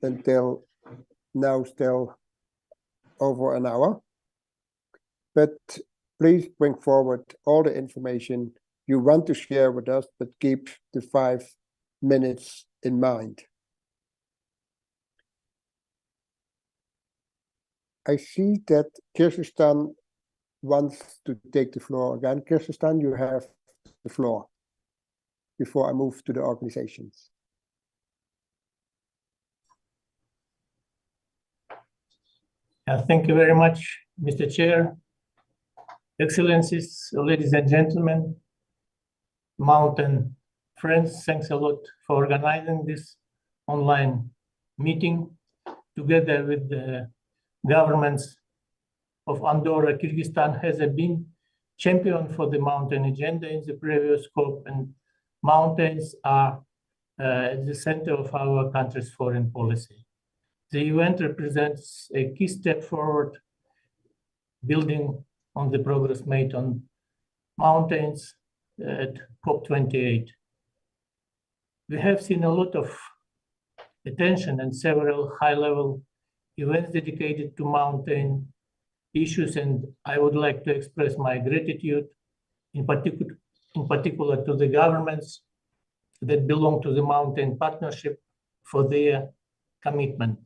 until now, still over an hour. But please bring forward all the information you want to share with us, but keep the 5 minutes in mind. I see that Kyrgyzstan wants to take the floor again. Kyrgyzstan, you have the floor before I move to the organizations. Thank you very much, Mr. Chair. Excellencies, ladies and gentlemen, mountain friends, thanks a lot for organizing this online meeting together with the governments of Andorra. Kyrgyzstan has been champion for the mountain agenda in the previous COP, and mountains are at the center of our country's foreign policy. The event represents a key step forward, building on the progress made on mountains at COP28. We have seen a lot of attention and several high-level events dedicated to mountain issues, and I would like to express my gratitude in particular to the governments that belong to the Mountain Partnership for their commitment.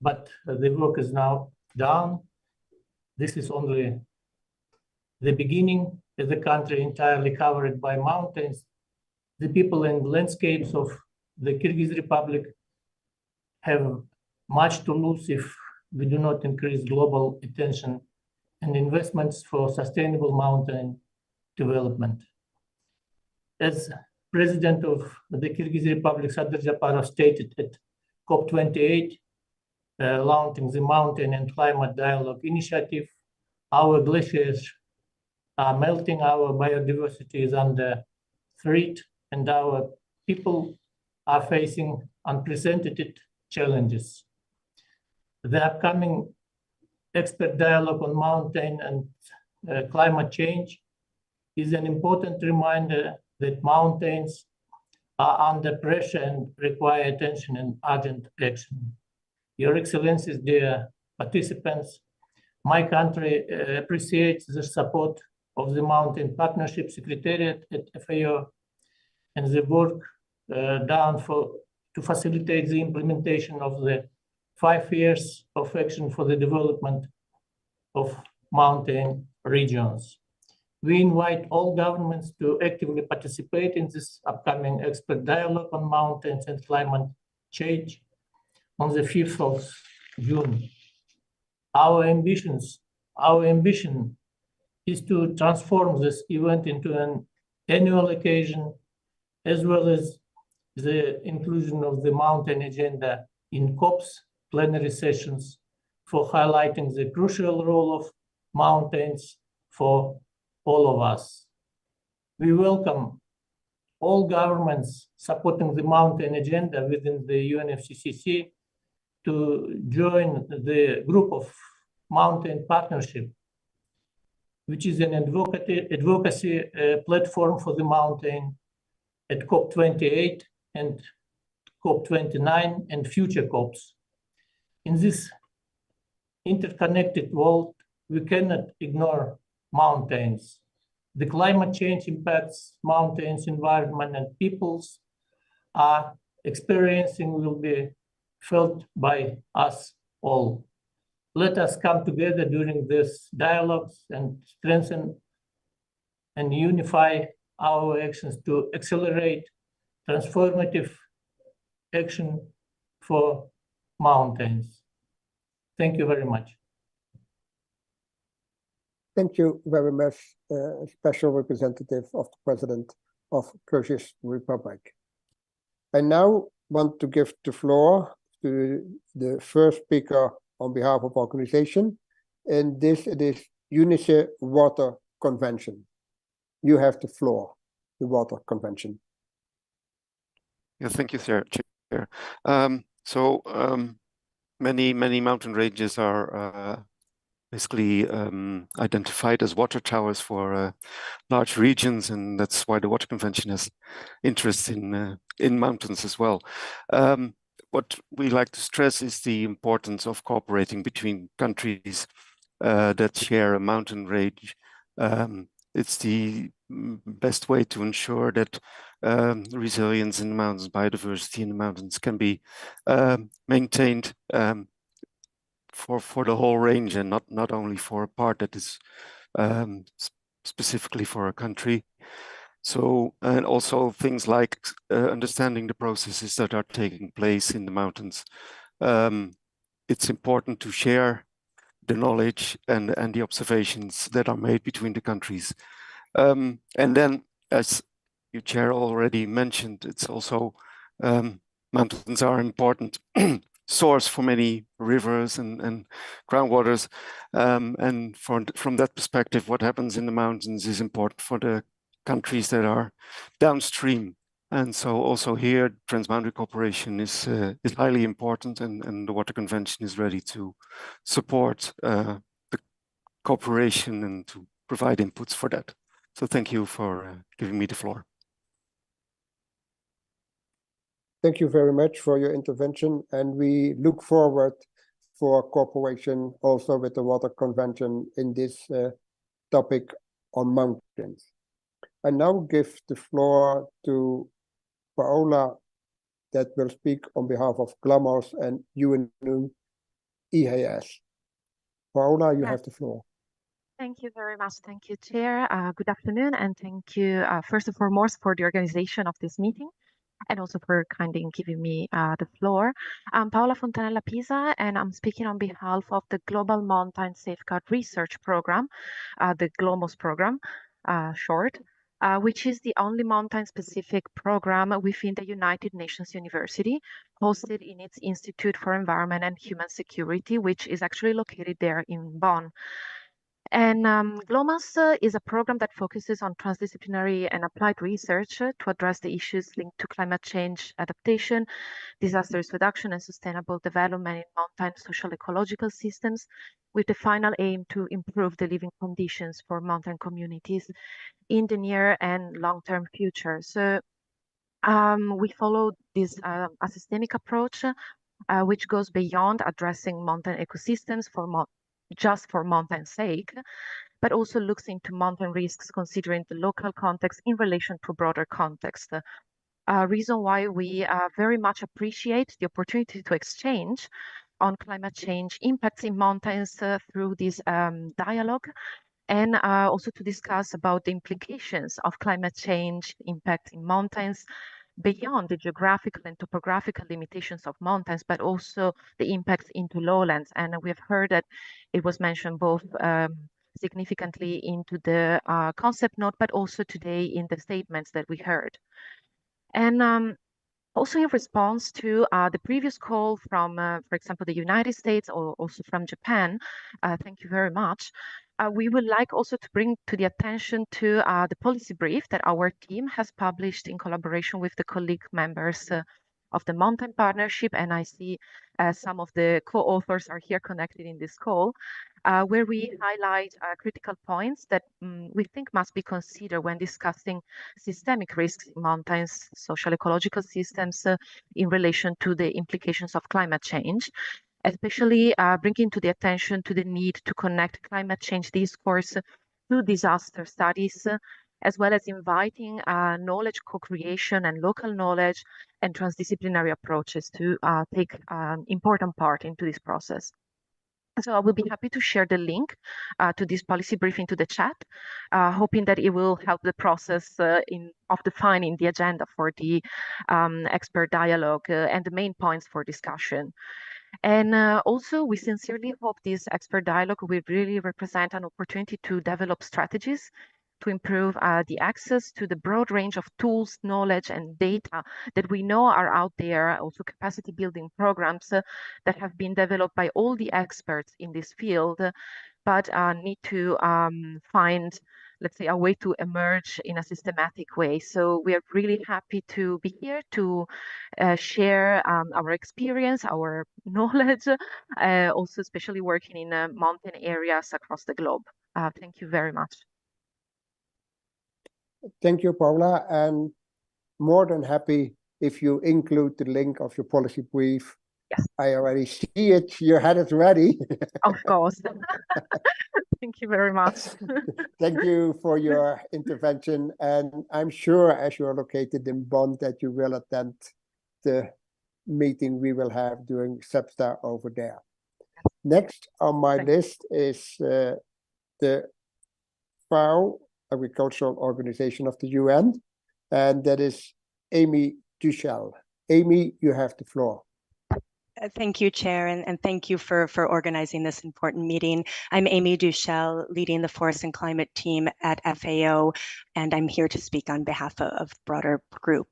But the work is now done. This is only the beginning. As a country entirely covered by mountains, the people and landscapes of the Kyrgyz Republic have much to lose if we do not increase global attention and investments for sustainable mountain development. As President of the Kyrgyz Republic, Sadir Japarov, stated at COP28, launching the Mountain and Climate Dialogue Initiative, our glaciers are melting, our biodiversity is under threat, and our people are facing unprecedented challenges. The upcoming expert dialogue on mountain and climate change is an important reminder that mountains are under pressure and require attention and urgent action. Your Excellencies, dear participants, my country appreciates the support of the Mountain Partnership Secretariat at FAO and the work done to facilitate the implementation of the 5 years of action for the development of mountain regions. We invite all governments to actively participate in this upcoming expert dialogue on mountains and climate change on the 5th of June. Our ambition is to transform this event into an annual occasion, as well as the inclusion of the mountain agenda in COPs, plenary sessions, for highlighting the crucial role of mountains for all of us. We welcome all governments supporting the mountain agenda within the UNFCCC to join the group of Mountain Partnership, which is an advocacy platform for the mountain at COP28 and COP29 and future COPs. In this interconnected world, we cannot ignore mountains. The climate change impacts mountains, environment, and peoples are experiencing will be felt by us all. Let us come together during this dialogues and strengthen and unify our actions to accelerate transformative action for mountains. Thank you very much. Thank you very much, Special Representative of the President of Kyrgyz Republic. I now want to give the floor to the first speaker on behalf of organization, and this is UNICEF Water Convention. You have the floor, the Water Convention. Yeah, thank you, Chair. Many mountain ranges are basically identified as water towers for large regions, and that's why the Water Convention has interest in mountains as well. What we like to stress is the importance of cooperating between countries that share a mountain range. It's the best way to ensure that resilience in the mountains, biodiversity in the mountains can be maintained for the whole range, and not only for a part that is specifically for a country. So, and also things like understanding the processes that are taking place in the mountains. It's important to share the knowledge and the observations that are made between the countries. And then, as your chair already mentioned, it's also mountains are important source for many rivers and groundwaters. And from that perspective, what happens in the mountains is important for the countries that are downstream. And so also here, transboundary cooperation is highly important, and the Water Convention is ready to support the cooperation and to provide inputs for that. So thank you for giving me the floor. Thank you very much for your intervention, and we look forward for cooperation also with the Water Convention in this topic on mountains. I now give the floor to Paola, that will speak on behalf of GLAMOS and UNU EAS. Paola, you have the floor. Thank you very much. Thank you, Chair. Good afternoon, and thank you first and foremost for the organization of this meeting, and also for kindly giving me the floor. I'm Paola Fontanella Pisa, and I'm speaking on behalf of the Global Mountain Safeguard Research Program, the GLOMOS program, short, which is the only mountain-specific program within the United Nations University, hosted in its Institute for Environment and Human Security, which is actually located there in Bonn. And GLOMOS is a program that focuses on transdisciplinary and applied research to address the issues linked to climate change adaptation, disaster risk reduction, and sustainable development in mountain social ecological systems, with the final aim to improve the living conditions for mountain communities in the near and long-term future. So we follow this a systemic approach, which goes beyond addressing mountain ecosystems just for mountain's sake, but also looks into mountain risks considering the local context in relation to broader context. Reason why we very much appreciate the opportunity to exchange on climate change impacts in mountains through this dialogue, and also to discuss about the implications of climate change impact in mountains beyond the geographical and topographical limitations of mountains, but also the impacts into lowlands. And we have heard that it was mentioned both significantly into the concept note, but also today in the statements that we heard. And also in response to the previous call from, for example, the United States, or also from Japan, thank you very much. We would like also to bring to the attention to the policy brief that our team has published in collaboration with the colleague members of the Mountain Partnership, and I see some of the co-authors are here connected in this call, where we highlight critical points that we think must be considered when discussing systemic risks in mountains, social ecological systems in relation to the implications of climate change, especially bringing to the attention to the need to connect climate change discourse to disaster studies, as well as inviting knowledge co-creation and local knowledge and transdisciplinary approaches to take important part into this process. So I will be happy to share the link to this policy briefing to the chat, hoping that it will help the process of defining the agenda for the expert dialogue and the main points for discussion. And also, we sincerely hope this expert dialogue will really represent an opportunity to develop strategies to improve the access to the broad range of tools, knowledge, and data that we know are out there, also capacity building programs that have been developed by all the experts in this field, but need to find, let's say, a way to emerge in a systematic way. So we are really happy to be here to share our experience, our knowledge, also especially working in mountain areas across the globe. Thank you very much. Thank you, Paula, and more than happy if you include the link of your policy brief. Yes. I already see it. You had it ready. Of course. Thank you very much. Thank you for your intervention, and I'm sure as you are located in Bonn that you will attend the meeting we will have during SEPSTA over there. Next on my list is the FAO, Agricultural Organization of the UN, and that is Amy Duchel. Amy, you have the floor. Thank you, Chair, and thank you for organizing this important meeting. I'm Amy Duchel, leading the Forest and Climate team at FAO, and I'm here to speak on behalf of the broader group.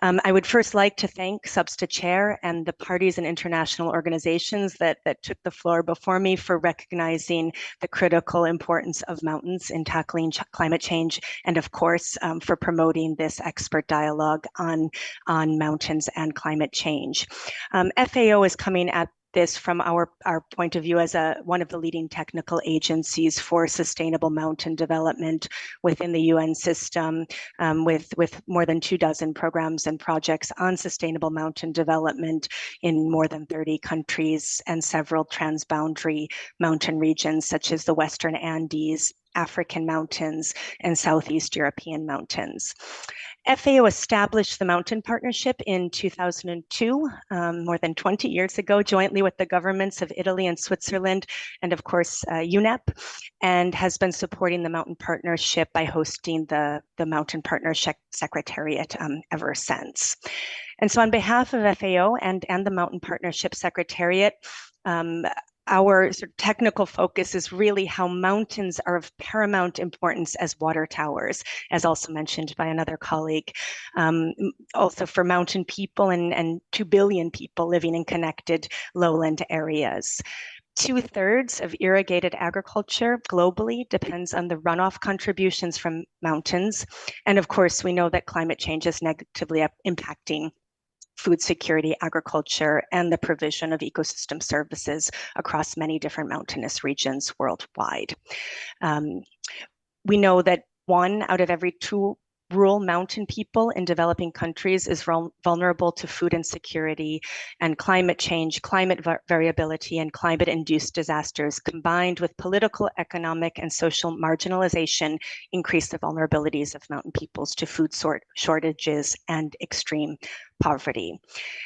I would first like to thank SBSTA Chair and the parties and international organizations that took the floor before me for recognizing the critical importance of mountains in tackling climate change, and of course, for promoting this expert dialogue on mountains and climate change. FAO is coming at this from our point of view as one of the leading technical agencies for sustainable mountain development within the UN system, with more than 24 programs and projects on sustainable mountain development in more than 30 countries and several transboundary mountain regions such as the Western Andes, African mountains, and Southeast European mountains. FAO established the Mountain Partnership in 2002, more than 20 years ago, jointly with the governments of Italy and Switzerland, and of course, UNEP, and has been supporting the Mountain Partnership by hosting the Mountain Partnership Secretariat ever since. And so on behalf of FAO and the Mountain Partnership Secretariat, our sort of technical focus is really how mountains are of paramount importance as water towers, as also mentioned by another colleague. Also for mountain people and 2 billion people living in connected lowland areas. 2/3 of irrigated agriculture globally depends on the runoff contributions from mountains. And of course, we know that climate change is negatively impacting food security, agriculture, and the provision of ecosystem services across many different mountainous regions worldwide. We know that 1 out of every 2 rural mountain people in developing countries is vulnerable to food insecurity, and climate change, climate variability, and climate-induced disasters combined with political, economic, and social marginalization increase the vulnerabilities of mountain peoples to food shortages and extreme poverty.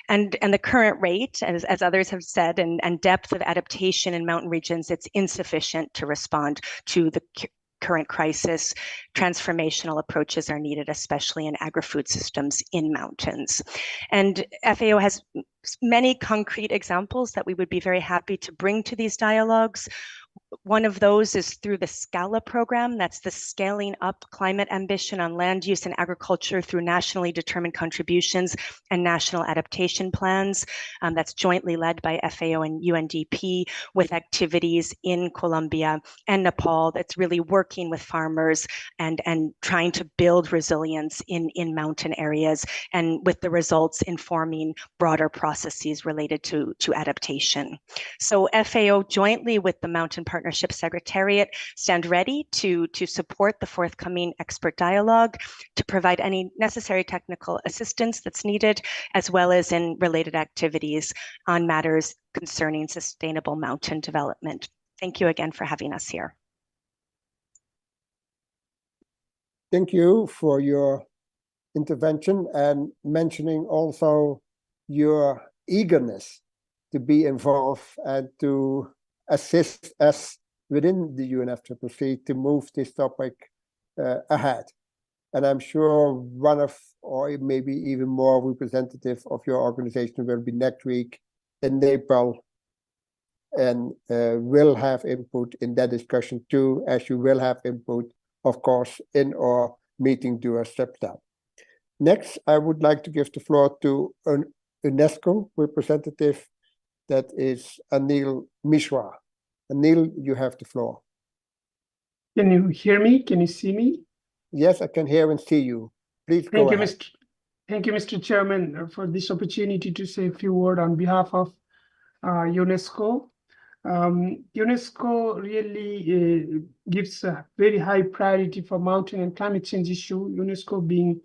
And the current rate, as others have said, and depth of adaptation in mountain regions, it's insufficient to respond to the current crisis. Transformational approaches are needed, especially in agri-food systems in mountains. And FAO has many concrete examples that we would be very happy to bring to these dialogues. One of those is through the SCALA program. That's the Scaling Up Climate Ambition on Land Use and Agriculture through Nationally Determined Contributions and National Adaptation Plans. That's jointly led by FAO and UNDP, with activities in Colombia and Nepal that's really working with farmers and trying to build resilience in mountain areas, and with the results informing broader processes related to adaptation. So FAO, jointly with the Mountain Partnership Secretariat, stand ready to support the forthcoming expert dialogue, to provide any necessary technical assistance that's needed, as well as in related activities on matters concerning sustainable mountain development. Thank you again for having us here. Thank you for your intervention and mentioning also your eagerness to be involved and to assist us within the UNFCCC to move this topic ahead. And I'm sure one of, or maybe even more representative of your organization will be next week in Nepal, and will have input in that discussion too, as you will have input, of course, in our meeting during SEPTA. Next, I would like to give the floor to an UNESCO representative, that is Anil Mishra. Anil, you have the floor. Can you hear me? Can you see me? Yes, I can hear and see you. Please go ahead. Thank you, Mr. Chairman, for this opportunity to say a few words on behalf of UNESCO. UNESCO really gives a very high priority for mountain and climate change issue. UNESCO, being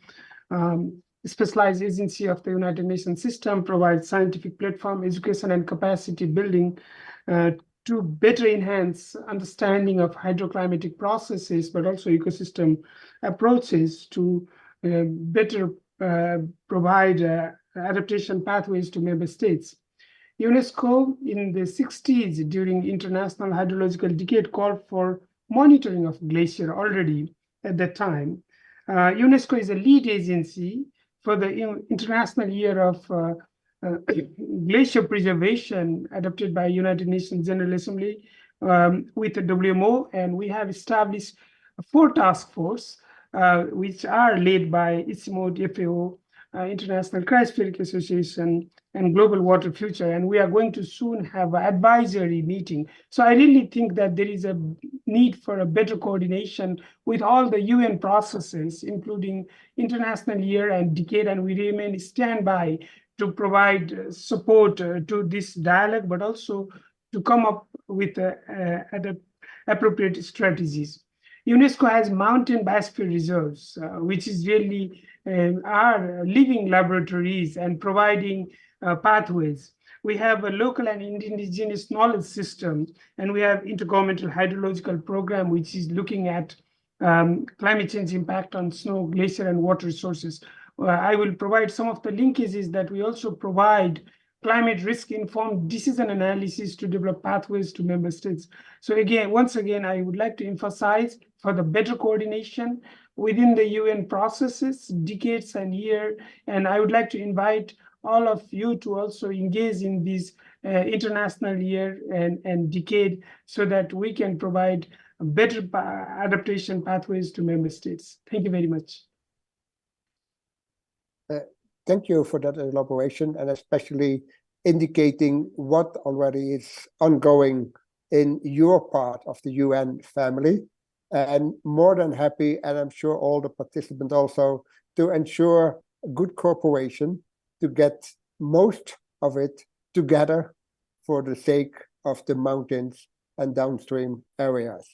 specialized agency of the United Nations system, provides scientific platform, education, and capacity building to better enhance understanding of hydroclimatic processes, but also ecosystem approaches to better provide adaptation pathways to member states. UNESCO in the 60s, during International Hydrological Decade, called for monitoring of glacier already at that time. UNESCO is a lead agency for the International Year of Glacier Preservation, adopted by United Nations General Assembly with the WMO, and we have established 4 task force, which are led by ICMOD, FAO, International Cryospheric Association, and Global Water Future, and we are going to soon have an advisory meeting. So I really think that there is a need for a better coordination with all the UN processes, including International Year and Decade, and we remain standby to provide support to this dialogue, but also to come up with appropriate strategies. UNESCO has mountain biosphere reserves, which is really our living laboratories and providing pathways. We have a local and indigenous knowledge system, and we have intergovernmental hydrological program, which is looking at climate change impact on snow, glacier, and water resources. I will provide some of the linkages that we also provide climate risk informed decision analysis to develop pathways to member states. So again, once again, I would like to emphasize for the better coordination within the UN processes, decades and year, and I would like to invite all of you to also engage in this international year and decade, so that we can provide better adaptation pathways to member states. Thank you very much. Thank you for that elaboration, and especially indicating what already is ongoing in your part of the UN family. And more than happy, and I'm sure all the participants also, to ensure good cooperation to get most of it together for the sake of the mountains and downstream areas.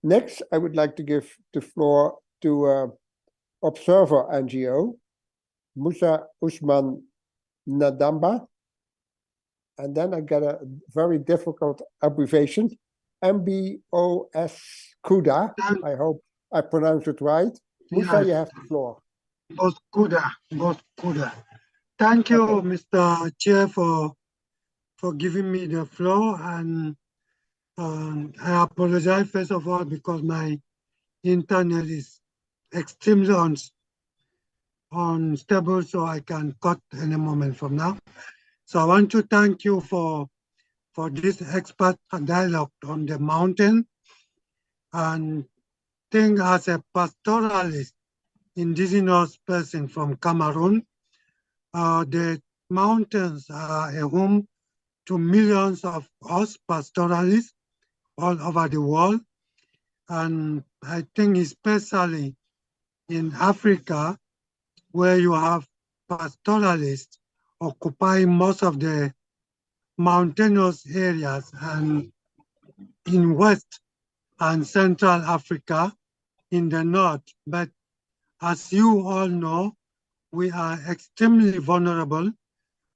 Next, I would like to give the floor to Observer NGO, Musa Usman Nadamba, and then I got a very difficult abbreviation, MBOS Kuda. I hope I pronounced it right. Musa, you have the floor. Boss Kuda. Thank you, okay, Mr. Chair, for giving me the floor, and I apologize first of all because my internet is extremely unstable, so I can cut any moment from now. So I want to thank you for for this expert dialogue on the mountain. And think as a pastoralist, indigenous person from Cameroon, the mountains are a home to millions of us pastoralists all over the world. And I think especially in Africa, where you have pastoralists occupying most of the mountainous areas, and in West and Central Africa in the north. But as you all know, we are extremely vulnerable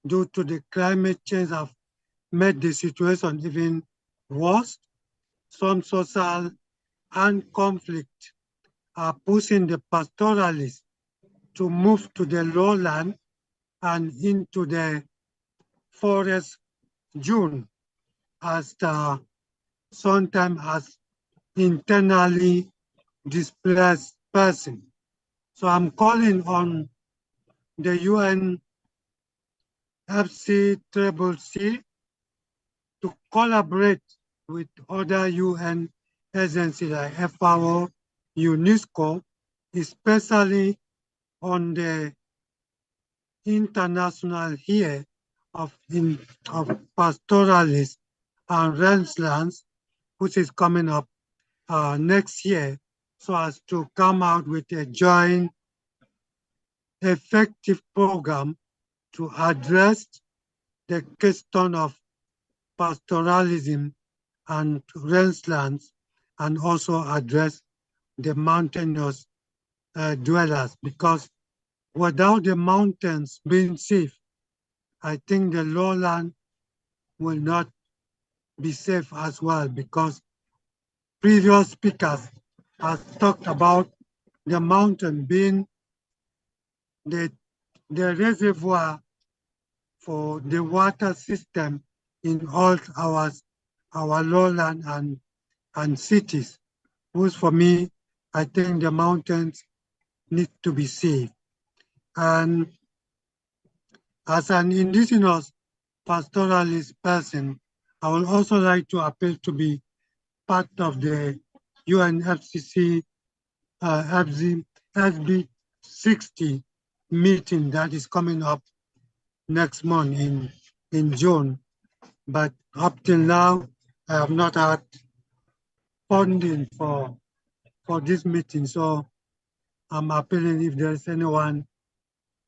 due to the climate change have made the situation even worse. Some social and conflict are pushing the pastoralists to move to the lowland and into the forest zone as sometimes as internally displaced person. So I'm calling on the UN FCCC to collaborate with other UN agencies like FAO, UNESCO, especially on the international year of pastoralists and rangelands, which is coming up next year, so as to come out with a joint effective program to address the question of pastoralism and rangelands, and also address the mountainous dwellers, because without the mountains being safe, I think the lowland will not be safe as well, because previous speakers have talked about the mountain being the reservoir for the water system in all our lowland and cities, which for me, I think the mountains need to be safe. And as an indigenous pastoralist person, I would also like to appeal to be part of the UNFCCC FB 60 meeting that is coming up next month in June. But up till now, I have not had funding for this meeting. So I'm appealing if there's anyone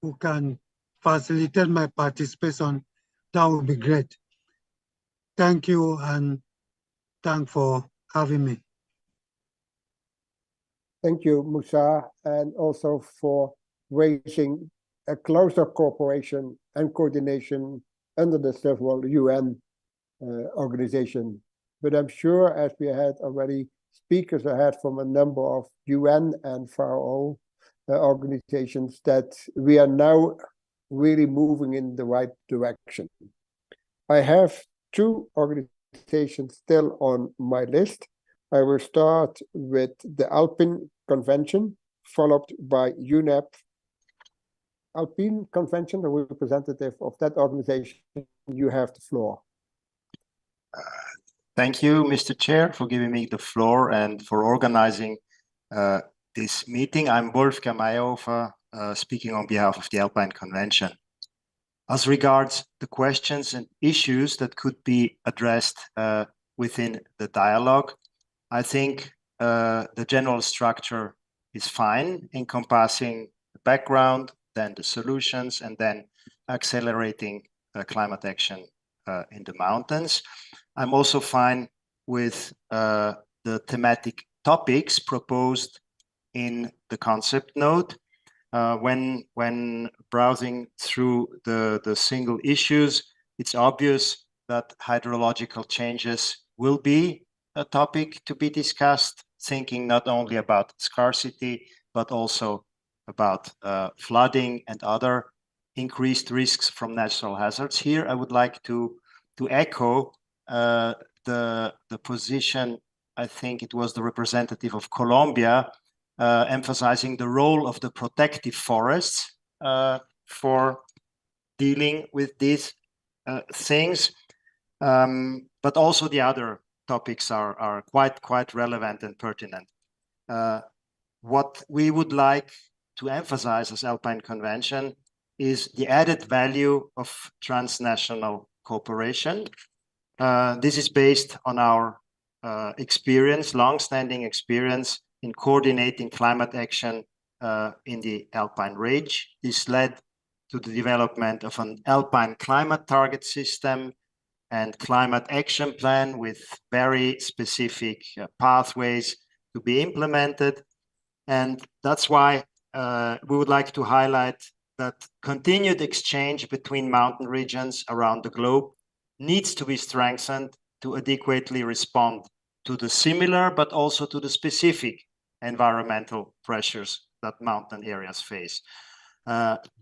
who can facilitate my participation, that would be great. Thank you, and thanks for having me. Thank you, Musa, and also for raising a closer cooperation and coordination under the several UN organizations. But I'm sure, as we had already speakers ahead from a number of UN and FAO organizations, that we are now really moving in the right direction. I have two organizations still on my list. I will start with the Alpine Convention, followed by UNEP. Alpine Convention, the representative of that organization, you have the floor. Thank you, Mr. Chair, for giving me the floor and for organizing this meeting. I'm Wolfgang Mayhofer, speaking on behalf of the Alpine Convention. As regards the questions and issues that could be addressed within the dialogue, I think the general structure is fine, encompassing the background, then the solutions, and then accelerating climate action in the mountains. I'm also fine with the thematic topics proposed in the concept note. When browsing through the single issues, it's obvious that hydrological changes will be a topic to be discussed, thinking not only about scarcity, but also about flooding and other increased risks from natural hazards. Here, I would like to echo the position, I think it was the representative of Colombia, emphasizing the role of the protective forests for dealing with these things. but also the other topics are quite relevant and pertinent. What we would like to emphasize as Alpine Convention is the added value of transnational cooperation. This is based on our experience, long-standing experience in coordinating climate action in the Alpine range. This led to the development of an Alpine climate target system and climate action plan with very specific pathways to be implemented. And that's why we would like to highlight that continued exchange between mountain regions around the globe needs to be strengthened to adequately respond to the similar, but also to the specific environmental pressures that mountain areas face.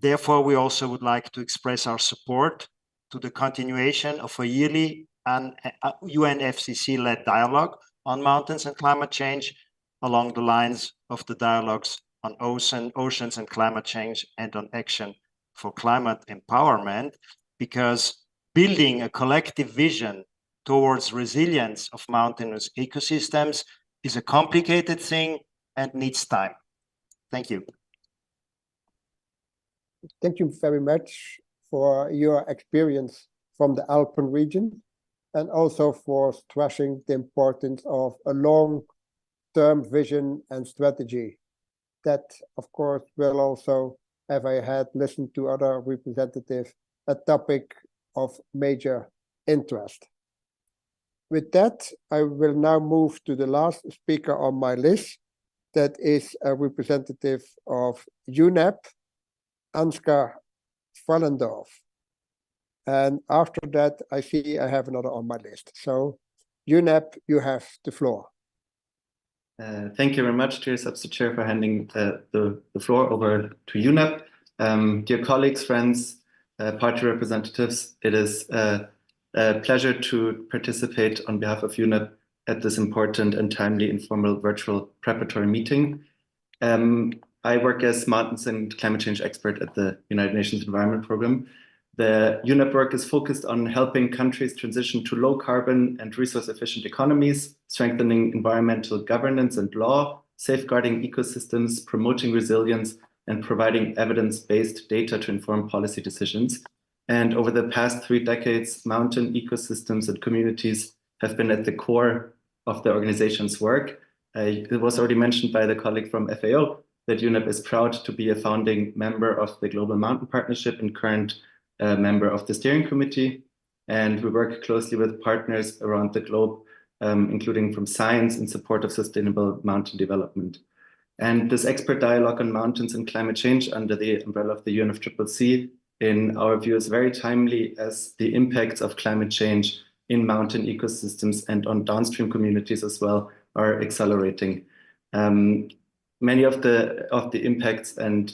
Therefore, we also would like to express our support to the continuation of a yearly UNFCCC-led dialogue on mountains and climate change along the lines of the dialogues on oceans and climate change and on action for climate empowerment, because building a collective vision towards resilience of mountainous ecosystems is a complicated thing and needs time. Thank you. Thank you very much for your experience from the Alpine region, and also for stressing the importance of a long-term vision and strategy. That, of course, will also, as I had listened to other representatives, a topic of major interest. With that, I will now move to the last speaker on my list. That is a representative of UNEP, Ansgar Vallendorf. And after that, I see I have another on my list. So, UNEP, you have the floor. Thank you very much, dear Substitute Chair, for handing the floor over to UNEP. Dear colleagues, friends, party representatives, it is a pleasure to participate on behalf of UNEP at this important and timely informal virtual preparatory meeting. I work as mountains and climate change expert at the United Nations Environment Programme. The UNEP work is focused on helping countries transition to low carbon and resource efficient economies, strengthening environmental governance and law, safeguarding ecosystems, promoting resilience, and providing evidence-based data to inform policy decisions. And over the past 3 decades, mountain ecosystems and communities have been at the core of the organization's work. It was already mentioned by the colleague from FAO that UNEP is proud to be a founding member of the Global Mountain Partnership and current member of the steering committee. And we work closely with partners around the globe, including from science in support of sustainable mountain development. And this expert dialogue on mountains and climate change under the umbrella of the UNFCCC, in our view, is very timely, as the impacts of climate change in mountain ecosystems and on downstream communities as well are accelerating. Many of the impacts and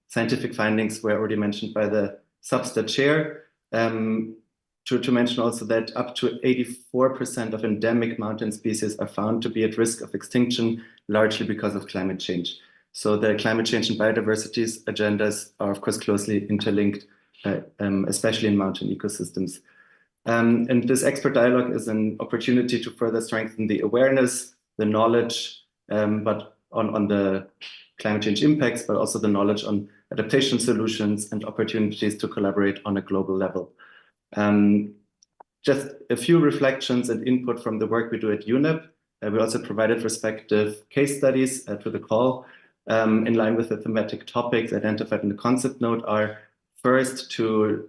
scientific findings were already mentioned by the Substat Chair. To mention also that up to 84% of endemic mountain species are found to be at risk of extinction, largely because of climate change. So the climate change and biodiversity agendas are, of course, closely interlinked, especially in mountain ecosystems. And this expert dialogue is an opportunity to further strengthen the awareness, the knowledge, but on the climate change impacts, but also the knowledge on adaptation solutions and opportunities to collaborate on a global level. Just a few reflections and input from the work we do at UNEP. We also provided respective case studies to the call. In line with the thematic topics identified in the concept note, are first to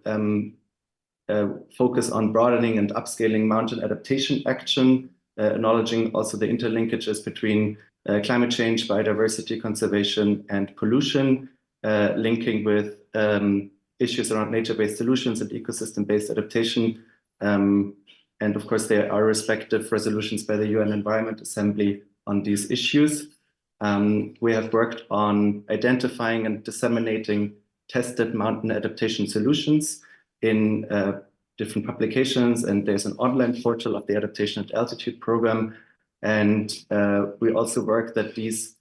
focus on broadening and upscaling mountain adaptation action, acknowledging also the interlinkages between climate change, biodiversity conservation, and pollution, linking with issues around nature-based solutions and ecosystem-based adaptation. And of course, there are respective resolutions by the UN Environment Assembly on these issues. We have worked on identifying and disseminating tested mountain adaptation solutions in different publications, and there's an online portal of the Adaptation at Altitude program. And we also work that these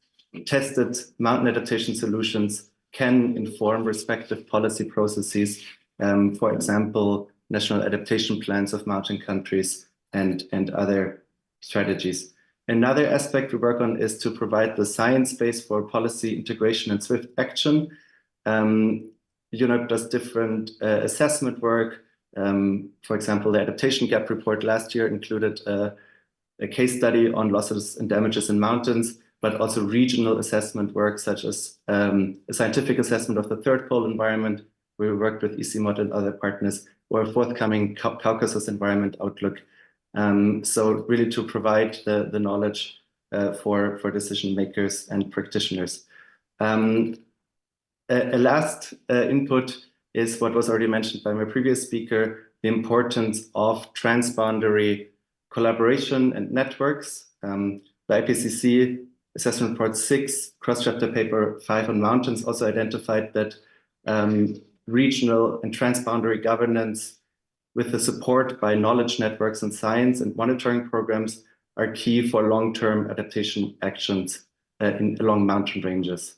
tested mountain adaptation solutions can inform respective policy processes. For example, national adaptation plans of mountain countries and other strategies. Another aspect we work on is to provide the science base for policy integration and swift action. UNEP does different assessment work. For example, the adaptation gap report last year included a case study on losses and damages in mountains, but also regional assessment work, such as a scientific assessment of the third pole environment. We worked with ECMOD and other partners, or a forthcoming Caucasus Environment Outlook. So really to provide the knowledge for decision makers and practitioners. A last input is what was already mentioned by my previous speaker, the importance of transboundary collaboration and networks. The IPCC Assessment Report 6, cross-chapter paper 5 on mountains also identified that regional and transboundary governance with the support by knowledge networks and science and monitoring programs are key for long-term adaptation actions along mountain ranges.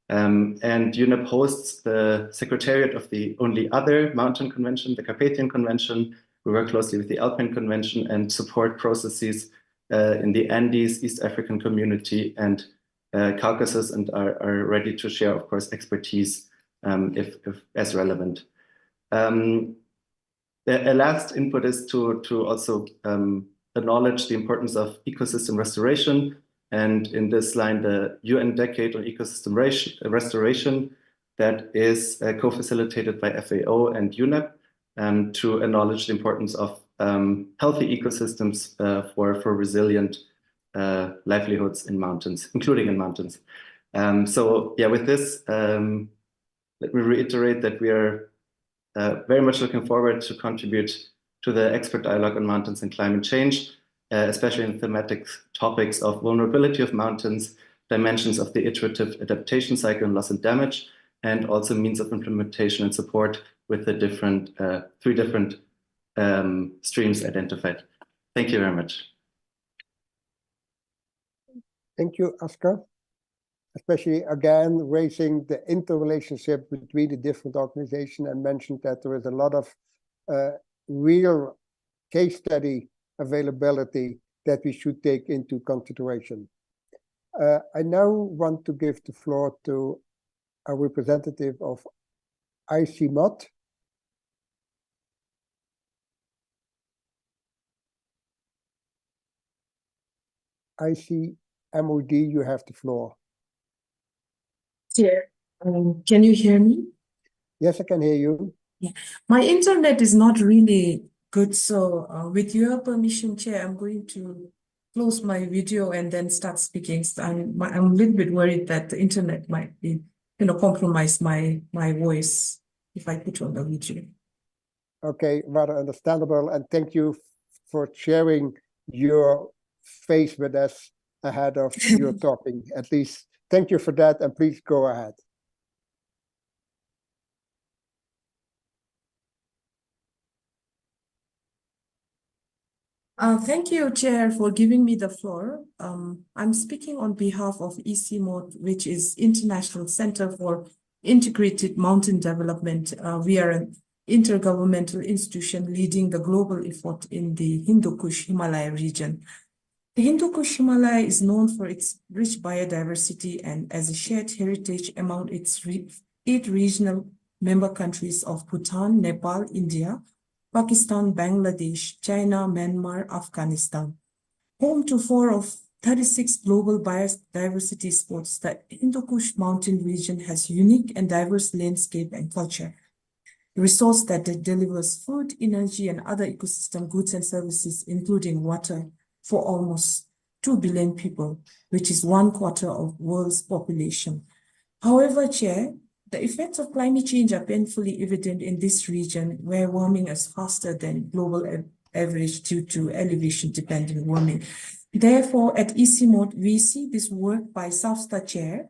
And UNEP hosts the secretariat of the only other mountain convention, the Carpathian Convention. We work closely with the Alpine Convention and support processes in the Andes, East African Community, and Caucasus, and are ready to share, of course, expertise if as relevant. A last input is to also acknowledge the importance of ecosystem restoration. And in this line, the UN Decade on Ecosystem Restoration that is co-facilitated by FAO and UNEP to acknowledge the importance of healthy ecosystems for resilient livelihoods in mountains, including in mountains. So yeah, with this, let me reiterate that we are very much looking forward to contribute to the expert dialogue on mountains and climate change, especially in thematic topics of vulnerability of mountains, dimensions of the iterative adaptation cycle and loss and damage, and also means of implementation and support with the different 3 different streams identified. Thank you very much. Thank you, Asker. Especially again, raising the interrelationship between the different organizations, and mentioned that there is a lot of real case study availability that we should take into consideration. I now want to give the floor to a representative of ICMOD. ICMOD, you have the floor. Chair, can you hear me? Yes, I can hear you. Yeah, my internet is not really good, so with your permission, Chair, I'm going to close my video and then start speaking. So I'm a little bit worried that the internet might be, compromise my voice if I put on the video. Okay, rather understandable, and thank you for sharing your face with us ahead of your talking. At least, thank you for that, and please go ahead. Thank you, Chair, for giving me the floor. I'm speaking on behalf of ECMOD, which is International Center for Integrated Mountain Development. We are an intergovernmental institution leading the global effort in the Hindu Kush Himalaya region. The Hindu Kush Himalaya is known for its rich biodiversity and as a shared heritage among its 8 regional member countries of Bhutan, Nepal, India, Pakistan, Bangladesh, China, Myanmar, Afghanistan. Home to 4 of 36 global biodiversity spots, the Hindu Kush mountain region has unique and diverse landscape and culture. A resource that delivers food, energy, and other ecosystem goods and services, including water, for almost 2 billion people, which is 1/4 of world's population. However, Chair, the effects of climate change are painfully evident in this region, where warming is faster than global average due to elevation-dependent warming. Therefore, at ECMOD, we see this work by South Chair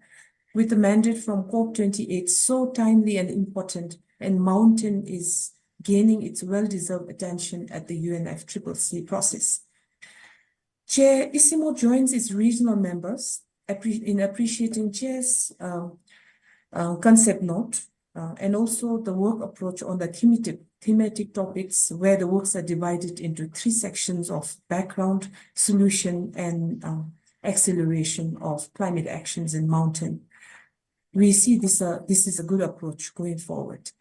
with the mandate from COP28 so timely and important, and mountain is gaining its well-deserved attention at the UNFCCC process. Chair, ECMOD joins its regional members in appreciating Chair's concept note and also the work approach on the thematic topics, where the works are divided into 3 sections of background, solution, and acceleration of climate actions in mountain. We see this is a good approach going forward.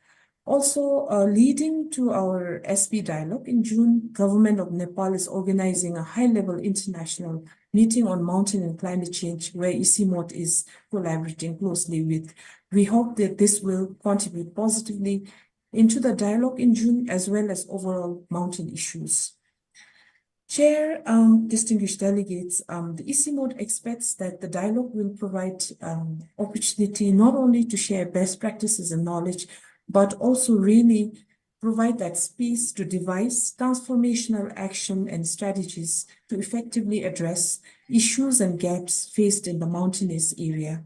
Also, leading to our SB dialogue in June, Government of Nepal is organizing a high-level international meeting on mountain and climate change, where ICIMOD is collaborating closely with. We hope that this will contribute positively into the dialogue in June, as well as overall mountain issues. Chair, distinguished delegates, the ICIMOD expects that the dialogue will provide opportunity not only to share best practices and knowledge, but also really provide that space to devise transformational action and strategies to effectively address issues and gaps faced in the mountainous area.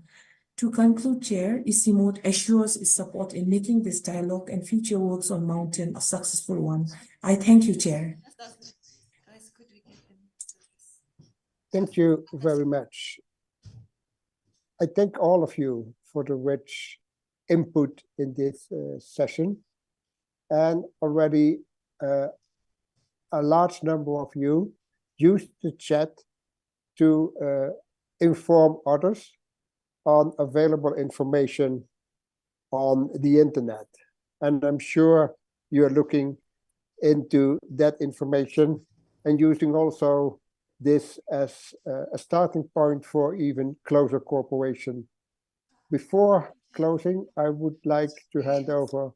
To conclude, Chair, ICIMOD assures its support in making this dialogue and future works on mountain a successful one. I thank you, Chair. Thank you very much. I thank all of you for the rich input in this session, and already a large number of you used the chat to inform others on available information on the internet. And I'm sure you're looking into that information and using also this as a starting point for even closer cooperation. Before closing, I would like to hand over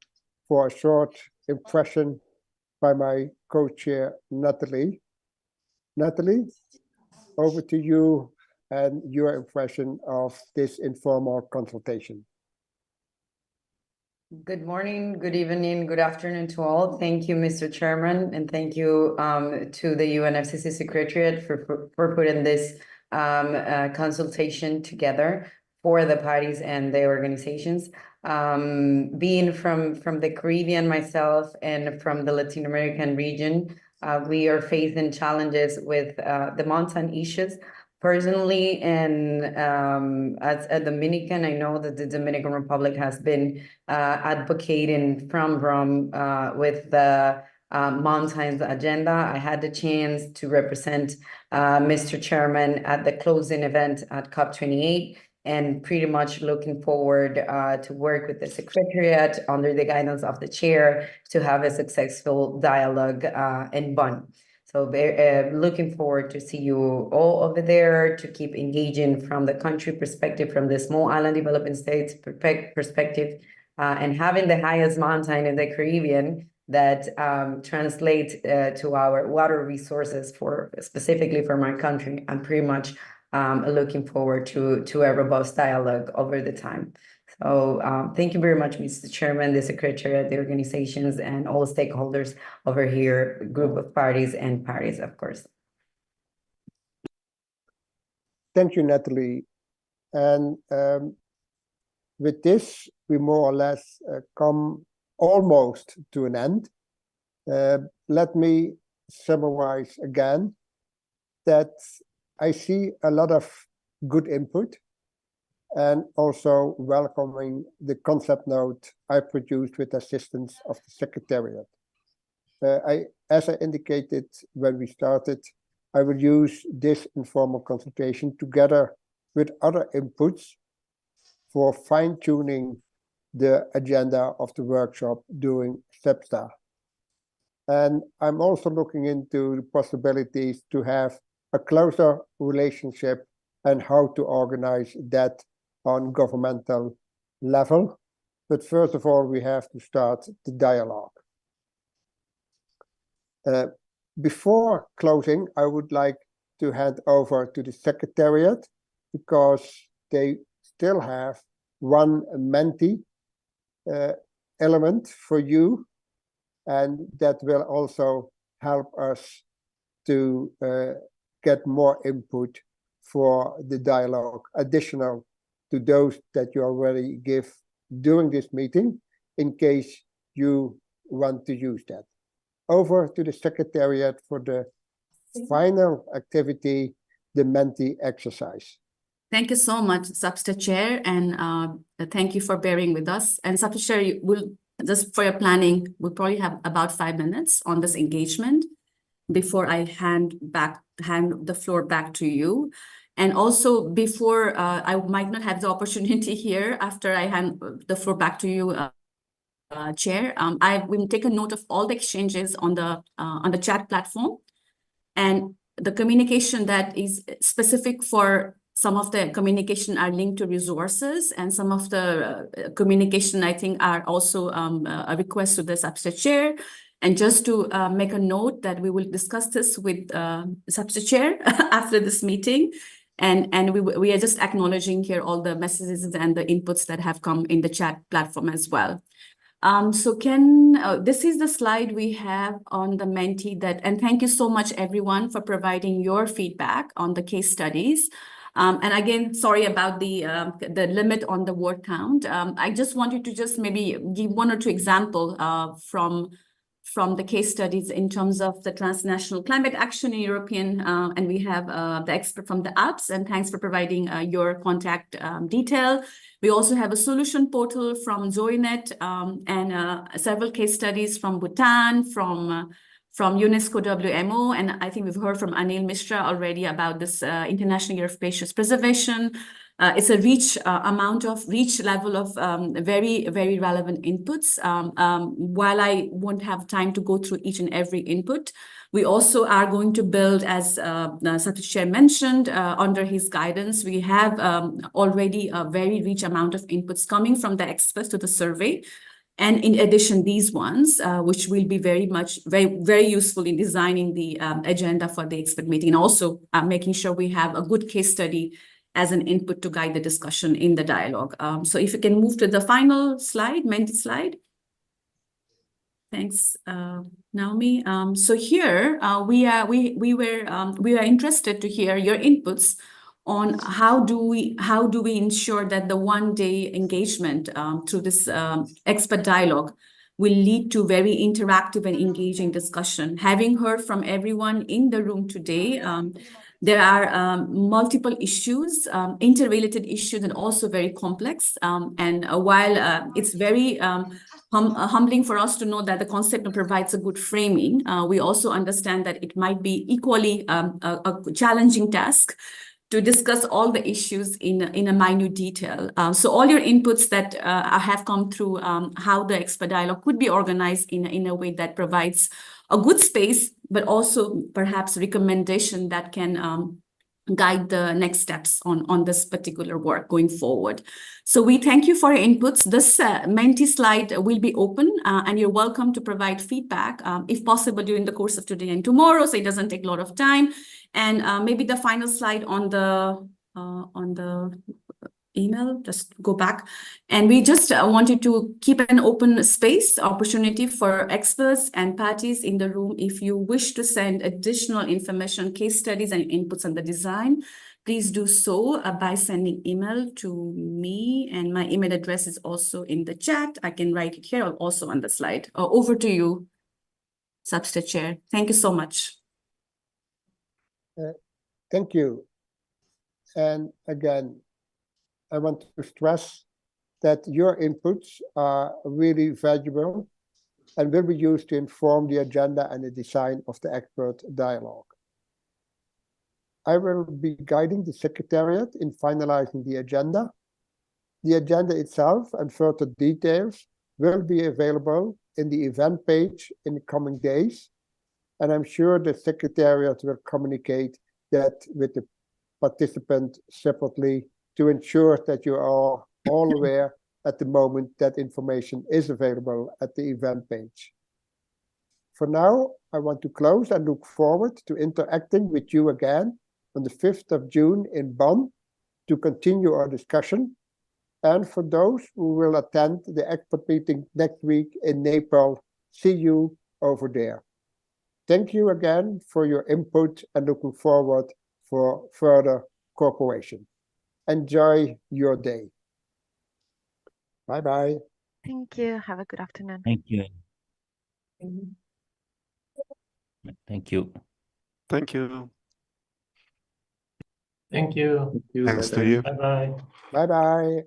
for a short impression by my co-chair, Natalie. Natalie, over to you and your impression of this informal consultation. Good morning, good evening, good afternoon to all. Thank you, Mr. Chairman, and thank you to the UNFCCC Secretariat for putting this consultation together for the parties and the organizations. Being from the Caribbean myself and from the Latin American region, we are facing challenges with the mountain issues. Personally, and as a Dominican, I know that the Dominican Republic has been advocating from Rome with the mountains agenda. I had the chance to represent Mr. Chairman at the closing event at COP28, and pretty much looking forward to work with the Secretariat under the guidance of the chair to have a successful dialogue in Bonn. So looking forward to see you all over there, to keep engaging from the country perspective, from the small island developing states perspective, and having the highest mountain in the Caribbean that translates to our water resources specifically for my country. I'm pretty much looking forward to a robust dialogue over the time. So thank you very much, Mr. Chairman, the Secretariat, the organizations, and all stakeholders over here, group of parties and parties, of course. Thank you, Natalie. And with this, we more or less come almost to an end. Let me summarize again that I see a lot of good input, and also welcoming the concept note I produced with assistance of the Secretariat. As I indicated when we started, I will use this informal consultation together with other inputs for fine-tuning the agenda of the workshop during SEPSTA. And I'm also looking into the possibilities to have a closer relationship and how to organize that on governmental level. But first of all, we have to start the dialogue. Before closing, I would like to hand over to the Secretariat, because they still have one Menti element for you, and that will also help us to get more input for the dialogue, additional to those that you already give during this meeting, in case you want to use that. Over to the Secretariat for the final activity, the Menti exercise. Thank you so much, Substa Chair, and thank you for bearing with us. And Substa Chair, you will, just for your planning, we'll probably have about 5 minutes on this engagement before I hand the floor back to you. And also before I might not have the opportunity here after I hand the floor back to you, Chair. I will take a note of all the exchanges on the chat platform, and the communication that is specific for some of the communication are linked to resources, and some of the communication I think are also a request to the Substa Chair. And just to make a note that we will discuss this with Substa Chair after this meeting. And we are just acknowledging here all the messages and the inputs that have come in the chat platform as well. So this is the slide we have on the Menti and thank you so much everyone for providing your feedback on the case studies. And again, sorry about the limit on the word count. I just wanted to just maybe give 1 or 2 examples from the case studies in terms of the transnational climate action in European, and we have the expert from the Alps, and thanks for providing your contact detail. We also have a solution portal from Zoinet, and several case studies from Bhutan, from UNESCO WMO, and I think we've heard from Anil Mishra already about this International Year of Species Preservation. It's a rich level of very, very relevant inputs. While I won't have time to go through each and every input, we also are going to build, as Substa Chair mentioned, under his guidance, we have already a very rich amount of inputs coming from the experts to the survey. And in addition, these ones, which will be very useful in designing the agenda for the expert meeting, and also making sure we have a good case study as an input to guide the discussion in the dialogue. So if you can move to the final slide, Menti slide. Thanks, Naomi. So here we are interested to hear your inputs on how do we ensure that the one-day engagement through this expert dialogue will lead to very interactive and engaging discussion. Having heard from everyone in the room today, there are multiple issues, interrelated issues, and also very complex. And while it's very humbling for us to know that the concept provides a good framing, we also understand that it might be equally a challenging task to discuss all the issues in a minute detail. So all your inputs that have come through how the expert dialogue could be organized in a way that provides a good space, but also perhaps recommendation that can guide the next steps on this particular work going forward. So we thank you for your inputs. This Menti slide will be open, and you're welcome to provide feedback, if possible, during the course of today and tomorrow, so it doesn't take a lot of time. And maybe the final slide on the email, just go back. And we just wanted to keep an open space opportunity for experts and parties in the room. If you wish to send additional information, case studies, and inputs on the design, please do so by sending email to me. And my email address is also in the chat. I can write it here or also on the slide. Over to you, Substa Chair. Thank you so much. Thank you. And again, I want to stress that your inputs are really valuable and will be used to inform the agenda and the design of the expert dialogue. I will be guiding the Secretariat in finalizing the agenda. The agenda itself and further details will be available in the event page in the coming days, and I'm sure the Secretariat will communicate that with the participant separately to ensure that you are all aware at the moment that information is available at the event page. For now, I want to close and look forward to interacting with you again on the 5th of June in Bonn to continue our discussion. And for those who will attend the expert meeting next week in Nepal, see you over there. Thank you again for your input and looking forward for further cooperation. Enjoy your day. Bye-bye. Thank you. Have a good afternoon. Thank you. Thank you. Thank you. Thank you. Thank you. Thanks to Bye-bye. you. Bye-bye. Bye-bye.